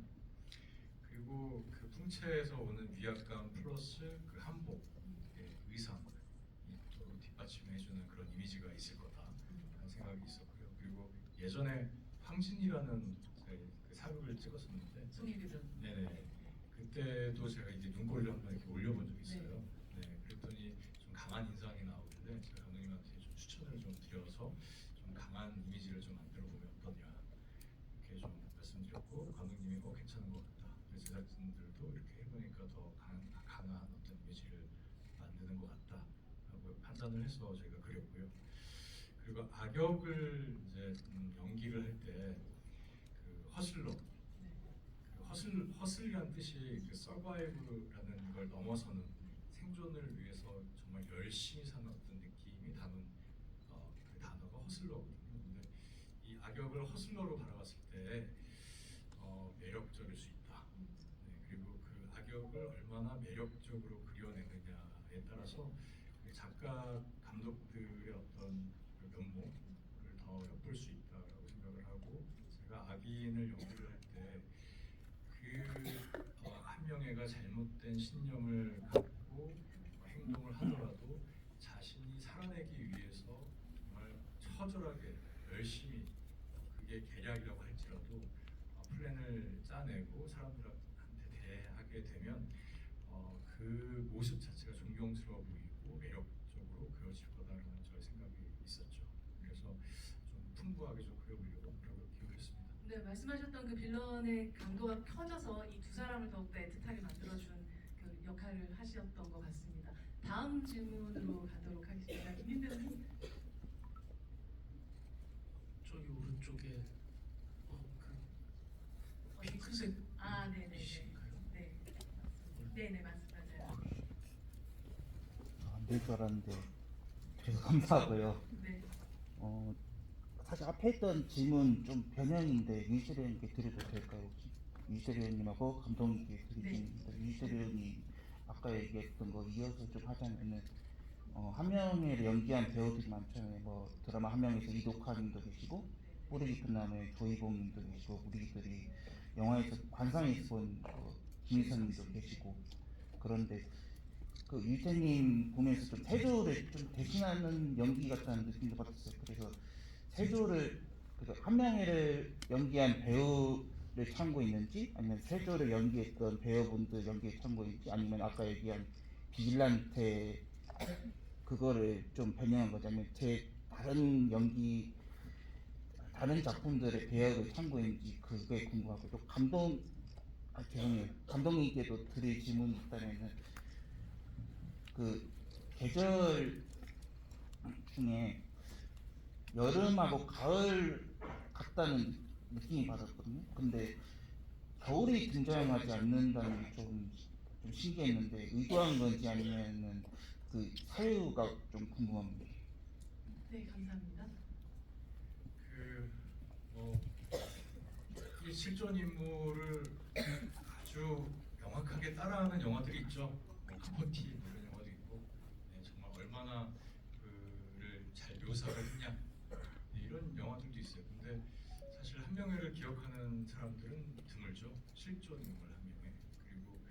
그리고 그 풍채에서 오는 위압감 플러스 그 한복, 의상이 또 뒷받침해주는 그런 이미지가 있을 거다라는 생각이 있었고요. 그리고 예전에 황진이라는 그 사극을 찍었었는데, 송혜교전. 네네. 그때도 제가 이제 눈꼬리를 한번 이렇게 올려본 적이 있어요. 네, 그랬더니 좀 강한 인상이 나오길래 제가 감독님한테 좀 추천을 좀 드려서 좀 강한 이미지를 좀 만들어 보면 어떠냐 이렇게 좀 말씀드렸고 감독님이 괜찮은 것 같다. 그래서 제작진들도 이렇게 해보니까 더 강한 어떤 이미지를 만드는 것 같다라고 판단을 해서 저희가 그렸고요. 그리고 악역을 이제 연기를 할 때 그 허슬러, 허슬이란 뜻이 그 서바이브라는 걸 넘어서는 생존을 위해서 정말 열심히 사는 어떤 느낌이 담은 그 단어가 허슬러거든요. 근데 이 악역을 허슬러로 바라봤을 때 매력적일 수 있다. 네, 그리고 그 악역을 얼마나 매력적으로 그려내느냐에 따라서 작가 감독들의 어떤 그 면모를 더 엿볼 수 있다라고 생각을 하고 제가 악인을 연기를 할 때 그 한명회가 잘못된 신념을 갖고 행동을 하더라도 자신이 살아내기 위해서 정말 처절하게 열심히 그게 계략이라고 할지라도 플랜을 짜내고 사람들한테 대하게 되면 그 모습 자체가 존경스러워 보이고 매력적으로 그려질 거다라는 저의 생각이 있었죠. 그래서 좀 풍부하게 좀 그려보려고 노력을 했습니다. 네, 말씀하셨던 그 빌런의 강도가 커져서 이 두 사람을 더욱더 애틋하게 만들어준 그 역할을 하셨던 것 같습니다. 다음 질문으로 가도록 하겠습니다. 김민배님. 저기 오른쪽에 그 핑크색 아, 네네네. 이신가요? 네, 네네 맞습니다. 안 될 줄 알았는데 되게 감사하고요. 네. 사실 앞에 했던 질문 좀 변형인데 유시련님께 드려도 될까요? 혹시? 유시련님하고 감독님께 드리겠습니다. 유시련이 아까 얘기했던 거 이어서 좀 하자면은 한명회를 연기한 배우들이 많잖아요. 뭐 드라마 한명회에서 이독화님도 계시고 뿌리 깊은 나무의 조이봉님도 계시고 우리들이 영화에서 관상에서 본 김희선님도 계시고 그런데 그 유태님 보면서 좀 태조를 좀 대신하는 연기 같다는 느낌도 받았어요. 그래서 태조를 한명회를 연기한 배우를 참고 있는지 아니면 태조를 연기했던 배우분들 연기에 참고 있는지 아니면 아까 얘기한 비질란테 그거를 좀 변형한 거죠. 아니면 제 다른 연기 다른 작품들의 배역을 참고했는지 그게 궁금하고 또 죄송해요. 감독님께도 드릴 질문이 있다면은 그 계절 중에 여름하고 가을 같다는 느낌이 받았거든요. 근데 겨울이 등장하지 않는다는 게 좀 신기했는데 의도한 건지 아니면은 그 사유가 좀 궁금합니다. 네, 감사합니다. 이 실존 인물을 아주 명확하게 따라하는 영화들이 있죠. 카포티 이런 영화도 있고 정말 얼마나 얼마나 그를 잘 묘사를 했냐 이런 영화들도 있어요. 근데 사실 한명회를 기억하는 사람들은 드물죠. 실존 인물 한명회 그리고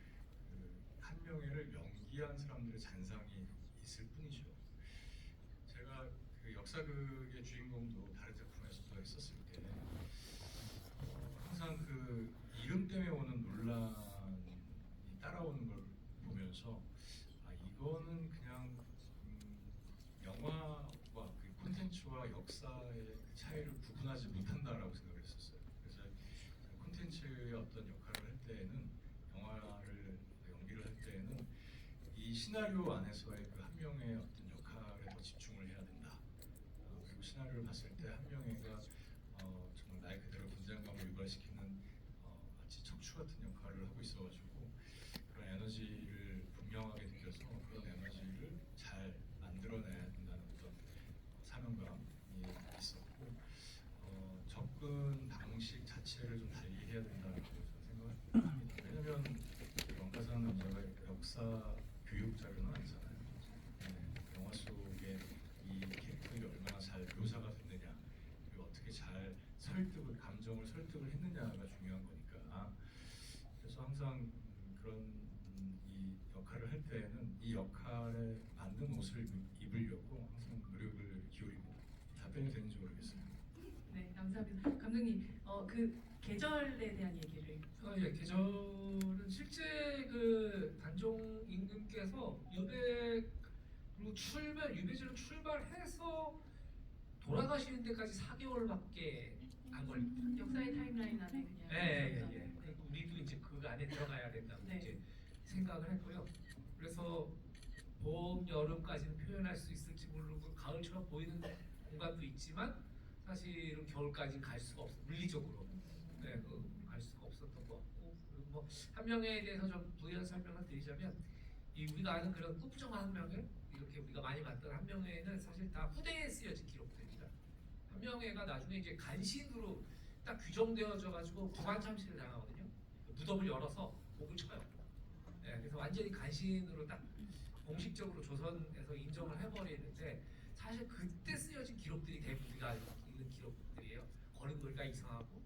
그 한명회를 연기한 사람들의 잔상이 있을 뿐이죠. 제가 그 역사극의 주인공도 다른 작품에서도 했었을 때 항상 그 이름 때문에 오는 논란이 따라오는 걸 보면서 아 이거는 그냥 영화와 그 콘텐츠와 역사의 그 차이를 구분하지 못한다라고 생각을 했었어요. 그래서 콘텐츠의 어떤 역할을 할 때에는 영화를 연기를 할 때에는 이 시나리오 안에서의 그 한 명의 어떤 역할에 더 집중을 해야 된다. 그리고 시나리오를 봤을 때 한 명의가 정말 말 그대로 긴장감을 유발시키는 마치 척추 같은 역할을 하고 있어가지고 그런 에너지를 분명하게 느껴서 그런 에너지를 잘 만들어내야 된다는 어떤 사명감이 있었고 접근 방식 자체를 좀 달리 해야 된다고 저는 생각을 합니다. 왜냐면 원가사는 역사 교육 자료는 아니잖아요. 영화 속에 이 캐릭터들이 얼마나 잘 묘사가 됐느냐 그리고 어떻게 잘 설득을 감정을 설득을 했느냐가 중요한 거니까 그래서 항상 그런 이 역할을 할 때에는 이 역할에 맞는 옷을 입으려고 항상 노력을 기울입니다. 답변이 되는지 모르겠어요. 네, 감사합니다. 감독님, 그 계절에 대한 얘기를. 예, 계절은 실제 그 단종 임금께서 유배지로 출발해서 돌아가시는 데까지 4개월밖에 안 걸립니다. 역사의 타임라인 안에 그냥. 예. 우리도 이제 그 안에 들어가야 된다고 네. 이제 생각을 했고요. 그래서 봄, 여름까지는 표현할 수 있을지 모르고 가을처럼 보이는 공간도 있지만 사실은 겨울까지 갈 수가 없어 물리적으로 갈 수가 없었던 것 같고 그리고 뭐 한명회에 대해서 좀 부연 설명을 드리자면 이 우리가 아는 그런 꾸부정 한명회 이렇게 우리가 많이 봤던 한명회는 사실 다 후대에 쓰여진 기록들입니다. 한명회가 나중에 이제 간신으로 딱 규정되어져 가지고 부관 참시를 당하거든요. 무덤을 열어서 목을 쳐요. 그래서 완전히 간신으로 딱 공식적으로 조선에서 인정을 해버리는데 사실 그때 쓰여진 기록들이 대부분 우리가 읽는 기록들이에요. 거리가 이상하고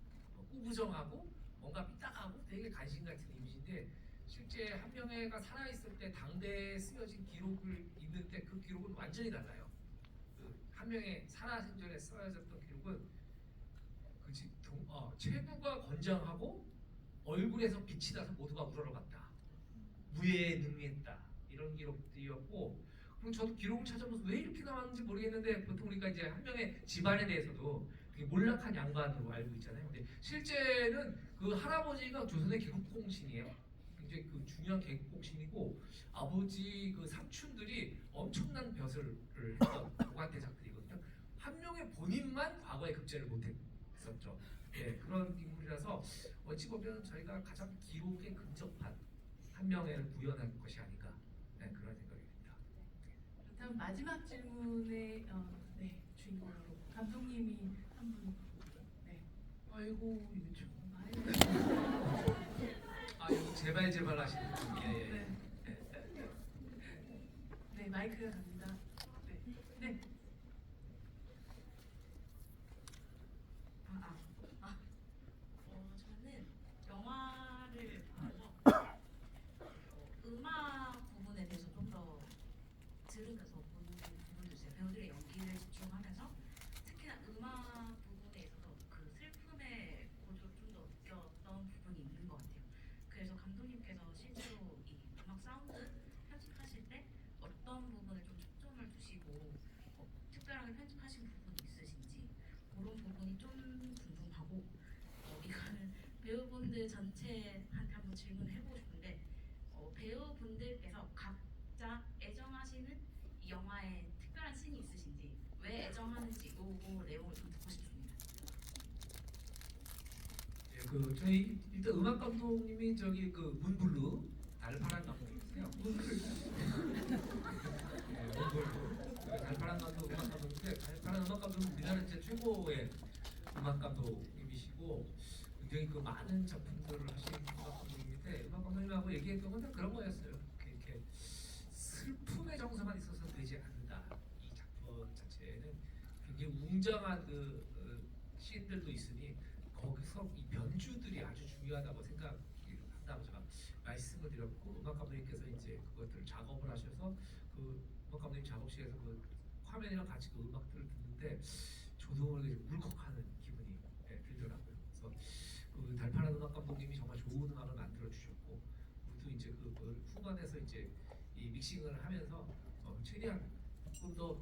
꾸부정하고 뭔가 삐딱하고 되게 간신 같은 이미지인데 실제 한명회가 살아있을 때 당대에 쓰여진 기록을 읽는데 그 기록은 완전히 달라요. 그 한명회 살아생전에 써여졌던 기록은 최구가 건장하고 얼굴에서 빛이 나서 모두가 우러러갔다. 무예에 능했다. 이런 기록들이었고 그럼 저도 기록을 찾아보면서 왜 이렇게 나왔는지 모르겠는데 보통 우리가 이제 한명의 집안에 대해서도 되게 몰락한 양반으로 알고 있잖아요. 근데 실제는 그 할아버지가 조선의 개국공신이에요. 굉장히 그 중요한 개국공신이고 아버지 그 삼촌들이 엄청난 벼슬을 했던 고관대작들이거든요. 한명의 본인만 과거에 급제를 못했었죠. 그런 인물이라서 어찌 보면 저희가 가장 기록에 근접한 한명회를 구현한 것이 아닌가 그런 생각이 듭니다. 그렇다면 마지막 질문의 주인공으로 감독님이 한 분. 네. 아이고 이거 좀 이거 제발 하시는 분. 네, 마이크가 갑니다. 네. 저는 영화를 보면서 음악 부분에 대해서 좀 더 들으면서 보는 부분도 있어요. 배우들의 연기를 집중하면서 특히나 음악 부분에 있어서 그 슬픔의 고조를 좀 더 느꼈던 부분이 있는 것 같아요. 그래서 감독님께서 실제로 이 음악 사운드 편집하실 때 어떤 부분을 좀 초점을 두시고 특별하게 편집하신 부분이 있으신지 그런 부분이 좀 궁금하고 이거는 배우분들 전체한테 한번 질문해보고 싶은데 배우분들께서 각자 애정하시는 이 영화에 특별한 씬이 있으신지 왜 애정하는지 요거 내용을 좀 듣고 싶습니다. 저희 일단 음악 감독님이 저기 그 문블루 달파란 감독님이세요. 문블루 달파란 감독 음악 감독인데 달파란 음악 감독은 우리나라 진짜 최고의 음악 감독님이시고 굉장히 그 많은 작품들을 하신 음악 감독님인데 음악 감독님하고 얘기했던 건 다 그런 거였어요. 이렇게 슬픔의 정서만 있어서 되지 않는다. 굉장히 웅장한 그 씬들도 있으니 거기서 이 변주들이 아주 중요하다고 생각한다고 제가 말씀을 드렸고 음악 감독님께서 이제 그것들을 작업을 하셔서 그 음악 감독님 작업실에서 그 화면이랑 같이 그 음악들을 듣는데 저도 모르게 울컥하는 기분이 들더라고요. 그래서 그 달파란 음악 감독님이 정말 좋은 음악을 만들어 주셨고 우리도 이제 그 후반에서 이제 이 믹싱을 하면서 최대한 조금 더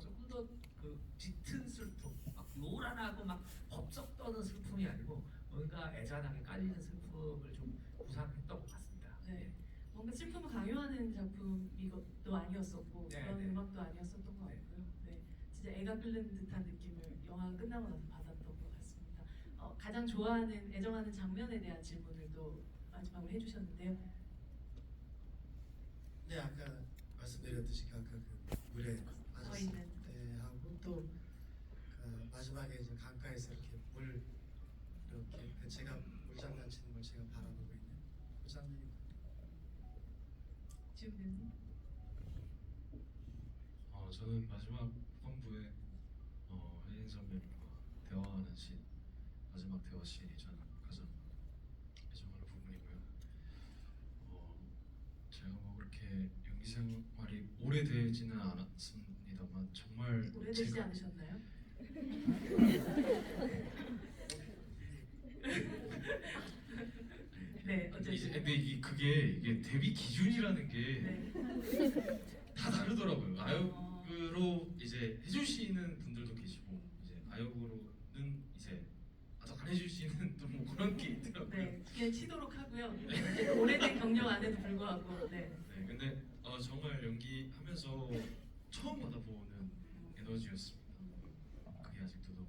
그 짙은 슬픔, 막 요란하고 막 법석 떠는 슬픔이 아니고 뭔가 애잔하게 깔리는 슬픔을 좀 구상했던 것 같습니다. 네. 뭔가 슬픔을 강요하는 작품이것도 아니었었고 네, 그런 네. 음악도 아니었었던 것 네. 같고요. 네, 진짜 애가 끓는 듯한 느낌을 영화가 끝나고 나서 받았던 것 같습니다. 가장 좋아하는, 애정하는 장면에 대한 질문을 또 마지막으로 해주셨는데요. 네, 아까 말씀드렸듯이 아까 그 물에 빠졌을 있는. 때 하고 또 마지막에 이제 강가에서 이렇게 물 이렇게 제가 물장난 치는 걸 제가 바라보고 있는 그 장면이 지금 배우님. 저는 마지막 후반부에 혜인 선배님과 대화하는 씬, 마지막 대화 씬이 저는 가장 애정하는 부분이고요. 제가 뭐 그렇게 연기 생활이 오래되지는 않았습니다만 정말 오래되지 않으셨나요? 네, 어쨌든. 근데 이게 데뷔 기준이라는 게 네. 다 다르더라고요. 아역으로 이제 해주시는 분들도 계시고 이제 아역으로는 이제 아직 안 해주시는 또 뭐 그런 게 있더라고요. 네, 그냥 치도록 하고요. 오래된 경력 안에도 불구하고. 네. 네, 근데 정말 연기하면서 처음 받아보는 에너지였습니다. 그게 아직도 너무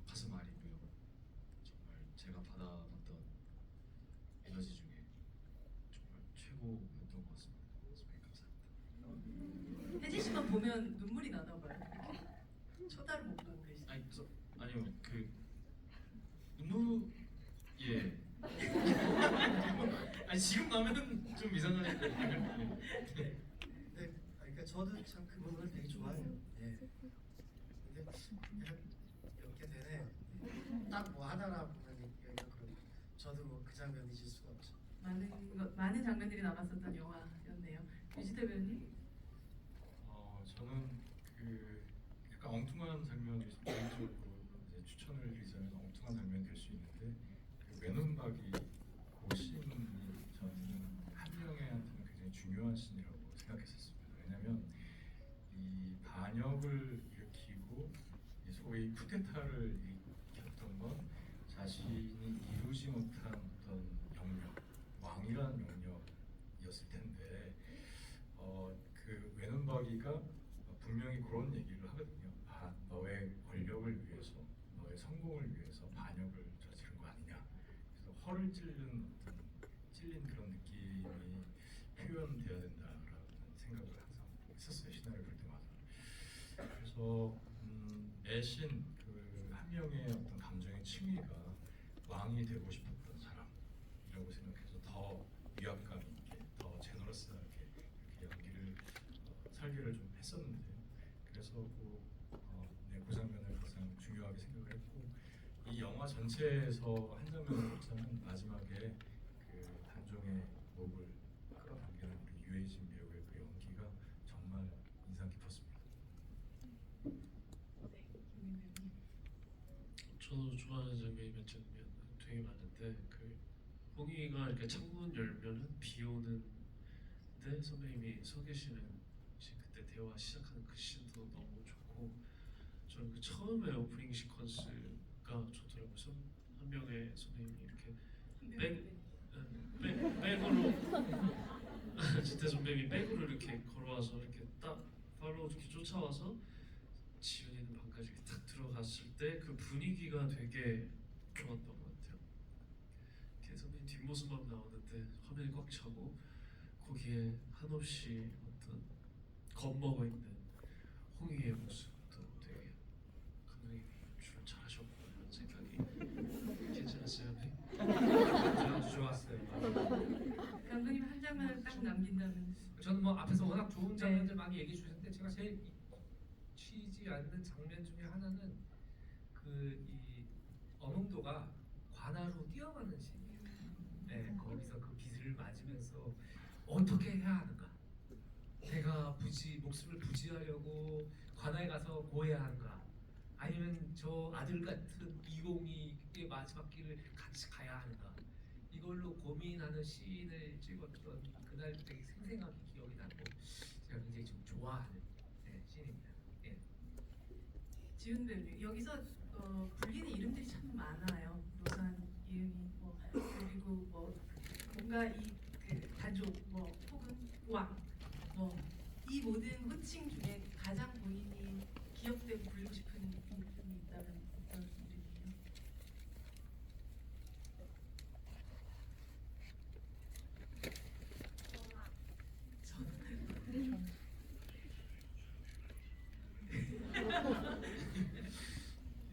가슴 아리고요. 정말 제가 받아봤던 에너지 중에 정말 최고였던 것 같습니다. 선생님 감사합니다. 혜진 씨만 보면 눈물이 나나 봐요. 쳐다를 못 보고 계시죠. 아니요 그 눈물 예. 아니 지금 나면 좀 이상하니까. 네. 네, 그러니까 저도 참 그 부분을 되게 좋아해요. 예. 근데 그냥 이렇게 되네. 딱 뭐 하나라 보면 여기가 그런. 저도 뭐 그 장면 잊을 수가 없죠. 많은 장면들이 남았었던 영화였네요. 유지태 배우님. 저는 그 약간 엉뚱한 장면이 개인적으로 이제 추천을 드리자면 엉뚱한 장면이 될 수 있는데 그 외눈박이 그 씬이 저는 한 명한테는 굉장히 중요한 씬이라고 생각했었습니다. 왜냐하면 이 반역을 일으키고 이 소위 쿠데타를 일으켰던 건 자신이 이루지 못한 어떤 영역, 왕이라는 영역이었을 텐데 그 외눈박이가 분명히 그런 얘기를 하거든요. 너의 권력을 위해서, 너의 성공을 위해서 반역을 저지른 거 아니냐. 그래서 허를 찔린 그런 느낌이 표현되어야 된다라는 생각을 항상 했었어요. 시나리오 볼 때마다. 그래서 내신 그 한 명의 어떤 감정의 층위가 왕이 되고 싶었던 사람이라고 생각해서 더 위압감 있게, 더 제너러스하게 이렇게 연기를 설계를 좀 했었는데요. 그래서 그 장면을 가장 중요하게 생각을 했고 이 영화 전체에서 한 장면을 꼽자면 마지막에 그 단종의 목을 끌어당기는 우리 유해진 배우의 그 연기가 정말 인상 깊었습니다. 네, 김민 배우님. 저도 좋아하는 장면이 몇 장면 되게 많은데 그 홍이가 이렇게 창문 열면은 비 오는데 선배님이 서 계시는 그때 대화 시작하는 그 씬도 너무 좋고 저는 그 처음에 오프닝 시퀀스가 좋더라고요. 한 명의 선배님이 이렇게 백으로 지태 선배님이 백으로 이렇게 걸어와서 이렇게 딱 팔로우 이렇게 쫓아와서 지훈이는 방까지 이렇게 딱 들어갔을 때 그 분위기가 되게 좋았던 것 같아요. 이렇게 선배님 뒷모습만 나오는데 화면이 꽉 차고 거기에 한없이 어떤 겁먹어 있는 홍익의 모습도 되게 감독님이 줄 잘하셨고 이런 생각이 괜찮았어요. 네? 아주 좋았어요. 감독님 한 장면을 딱 남긴다면. 저는 뭐 앞에서 워낙 좋은 장면들 많이 얘기해 주셨는데 제가 제일 놓치지 않는 장면 중에 하나는 그 이 엄흥도가 관아로 뛰어가는 씬이에요. 네, 거기서 그 빛을 맞으면서 어떻게 해야 하는가? 내가 목숨을 부지하려고 관아에 가서 고해야 하는가? 아니면 저 아들 같은 이공이의 마지막 길을 같이 가야 하는가? 이걸로 고민하는 시인을 찍었던 그날 되게 생생하게 기억이 나고 제가 굉장히 좀 좋아하는 시인입니다. 예. 지훈 배우님 여기서 불리는 이름들이 참 많아요. 노산, 이응이 뭐 그리고 뭐 뭔가 그 단종 뭐 혹은 왕 뭐 이 모든 호칭 중에 가장 본인이 기억되고 불리고 싶은 이름이 있다면 어떤 이름이에요?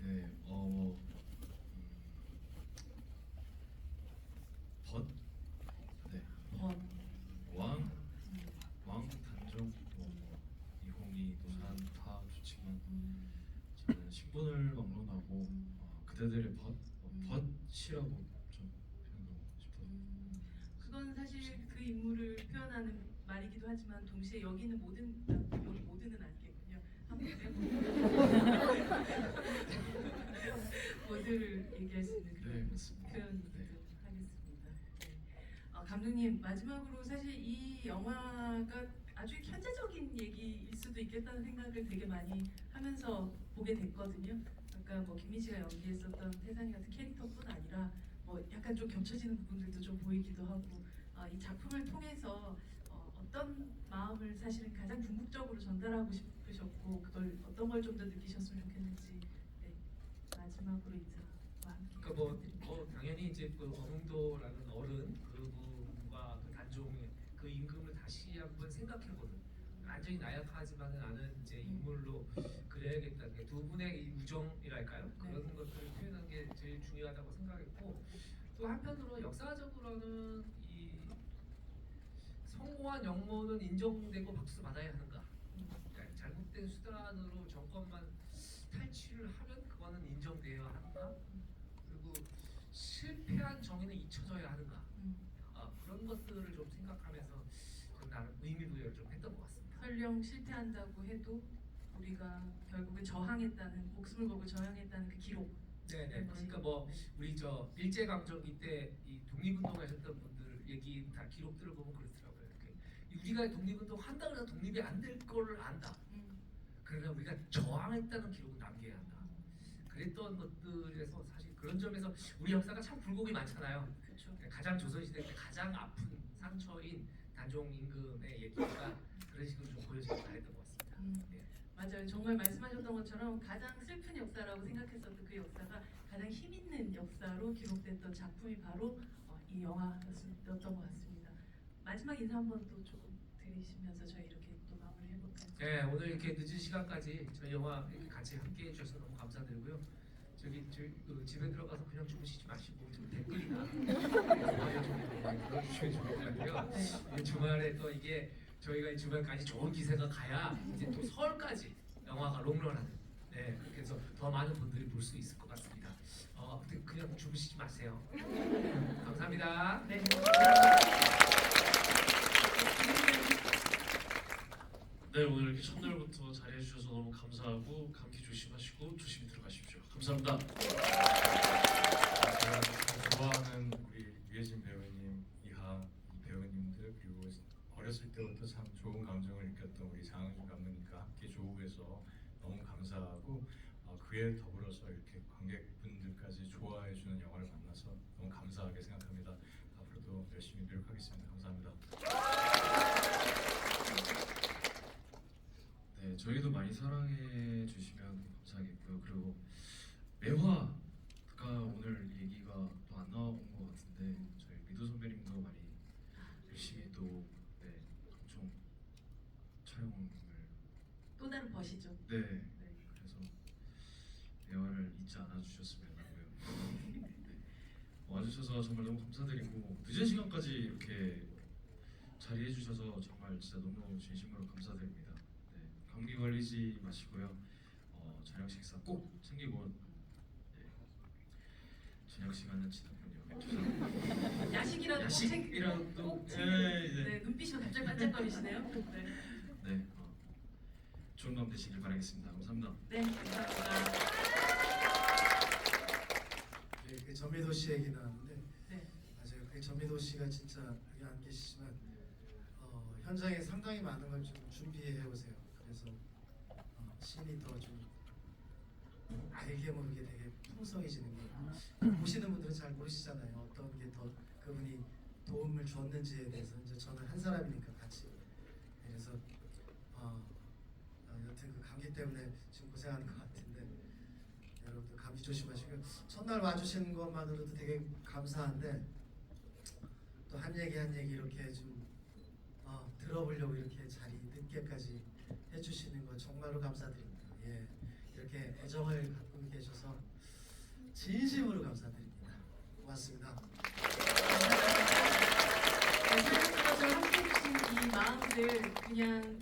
예, 벗, 네, 왕, 단종, 이공이, 노산 다 좋지만 저는 신분을 막론하고 그대들의 벗이라고 좀 표현하고 싶어요. 그건 사실 그 인물을 표현하는 말이기도 하지만 동시에 여기 있는 여기 모든은 아니겠군요. 한국의 모두를 얘기할 수 있는 네, 그런 맞습니다. 표현이기도 네. 하겠습니다. 네. 감독님 마지막으로 사실 이 영화가 아주 현재적인 얘기일 수도 있겠다는 생각을 되게 많이 하면서 보게 됐거든요. 아까 뭐 김민 씨가 연기했었던 태산이 같은 캐릭터뿐 아니라 뭐 약간 좀 겹쳐지는 부분들도 좀 보이기도 하고 이 작품을 통해서 어떤 마음을 사실은 가장 궁극적으로 전달하고 싶으셨고 그걸 어떤 걸 좀 더 느끼셨으면 좋겠는지 네, 마지막으로 인사와 함께 그러니까 부탁드립니다. 당연히 이제 그 어흥도라는 어른 그분과 그 단종의 그 임금을 다시 한번 생각해보는 완전히 나약하지만은 않은 이제 인물로 그려야겠다는 게 두 분의 이 우정이랄까요? 그런 것들을 표현한 게 제일 중요하다고 생각했고 또 한편으로 역사적으로는 이 성공한 영모는 인정되고 박수 받아야 하는가? 그러니까 잘못된 수단으로 정권만 탈취를 하면 그거는 인정되어야 하는가? 그리고 실패한 정의는 잊혀져야 하는가? 그런 것들을 좀 생각하면서 좀 나름 의미부여를 좀 했던 것 같습니다. 설령 실패한다고 해도 우리가 결국은 저항했다는 목숨을 걸고 저항했다는 그 기록. 네네. 그러니까 뭐 우리 저 일제 강점기 때 이 독립운동하셨던 분들 얘기 다 기록들을 보면 그렇더라고요. 이렇게 우리가 독립운동 한다 그래서 독립이 안 될 거를 안다. 그러나 우리가 저항했다는 기록을 남겨야 한다. 그랬던 것들에서 사실 그런 점에서 우리 역사가 참 굴곡이 많잖아요. 그렇죠. 가장 조선시대 때 가장 아픈 상처인 단종 임금의 얘기가 그런 식으로 좀 보여지기 잘했던 것 같습니다. 네. 맞아요. 정말 말씀하셨던 것처럼 가장 슬픈 역사라고 생각했었던 그 역사가 가장 힘 있는 역사로 기록됐던 작품이 바로 이 영화였던 것 같습니다. 마지막 인사 한번 또 조금 드리시면서 저희 이렇게 또 마무리해볼까요? 네, 오늘 이렇게 늦은 시간까지 저희 영화 이렇게 같이 함께 해주셔서 너무 감사드리고요. 저희 집에 들어가서 그냥 주무시지 마시고 좀 댓글이나 좋아요 좀 눌러주시면 좋을 것 같고요. 이 주말에 또 이게 저희가 이 주말까지 좋은 기세가 가야 이제 또 서울까지 영화가 롱런하는 네, 그렇게 해서 더 많은 분들이 볼 수 있을 것 같습니다. 아무튼 그냥 주무시지 마세요. 감사합니다. 네. 네, 오늘 이렇게 첫날부터 자리해 주셔서 너무 감사하고 감기 조심하시고 조심히 들어가십시오. 감사합니다. 제가 참 좋아하는 우리 유해진 배우님, 이하 배우님들 그리고 어렸을 때부터 참 좋은 감정을 느꼈던 우리 장은준 감독님과 함께 조우해서 너무 감사하고 그에 더불어서 이렇게 관객분들까지 좋아해 주는 영화를 만나서 너무 감사하게 생각합니다. 앞으로도 열심히 노력하겠습니다. 감사합니다. 네, 저희도 많이 사랑해 주시면 감사하겠고요. 그리고 매화가 오늘 얘기가 또 안 나온 것 같은데 저희 미도 선배님도 많이 열심히 또 네, 엄청 촬영을 또 다른 벗이죠. 네, 그래서 매화를 잊지 않아 주셨으면 하고요. 네, 와주셔서 정말 너무 감사드리고 늦은 시간까지 이렇게 자리해 주셔서 정말 진짜 너무 진심으로 감사드립니다. 네, 감기 걸리지 마시고요. 저녁 식사 꼭 챙기고 네. 저녁 시간은 지났군요. 죄송합니다. 야식이라도 야식이라도 꼭 네, 챙기고. 네. 네, 눈빛이 갑자기 반짝거리시네요. 네, 네, 좋은 밤 되시길 바라겠습니다. 감사합니다. 네, 감사합니다. 그 전미도 씨 얘기 나왔는데 네. 맞아요. 그 전미도 씨가 진짜 여기 안 계시지만 현장에 상당히 많은 걸 좀 준비해 오세요. 그래서 신이 더 좀 알게 모르게 되게 풍성해지는 게 보시는 분들은 잘 모르시잖아요. 어떤 게 더 그분이 도움을 줬는지에 대해서 이제 저는 한 사람이니까 같이 그래서 여튼 그 감기 때문에 지금 고생하는 것 같은데 여러분들 감기 조심하시고요. 첫날 와주신 것만으로도 되게 감사한데 또 한 얘기 이렇게 좀 들어보려고 이렇게 자리 늦게까지 해주시는 거 정말로 감사드립니다. 예, 이렇게 애정을 갖고 계셔서 진심으로 감사드립니다. 고맙습니다. 선생님께서 함께 해주신 이 마음들 그냥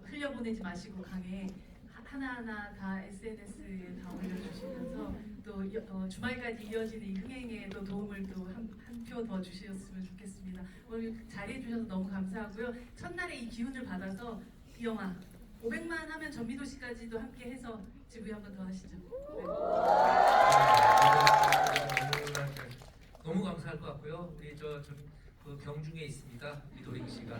흘려보내지 마시고 강에 하나하나 다 SNS에 다 올려주시면서 또 주말까지 이어지는 이 흥행에 또 도움을 또 한 표 더 주셨으면 좋겠습니다. 오늘 자리해 주셔서 너무 감사하고요. 첫날에 이 기운을 받아서 이 영화 500만 하면 전미도 씨까지도 함께 해서 지부에 한 번 더 하시죠. 너무 감사할 것 같고요. 우리 그 경중에 있습니다. 이도림 씨가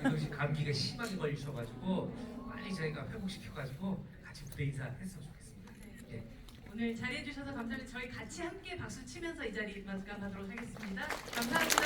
이도림 씨 감기가 심하게 걸리셔가지고 빨리 저희가 회복시켜가지고 같이 무대 인사했으면 좋겠습니다. 예. 오늘 자리해 주셔서 감사합니다. 저희 같이 함께 박수 치면서 이 자리 마감하도록 하겠습니다. 감사합니다.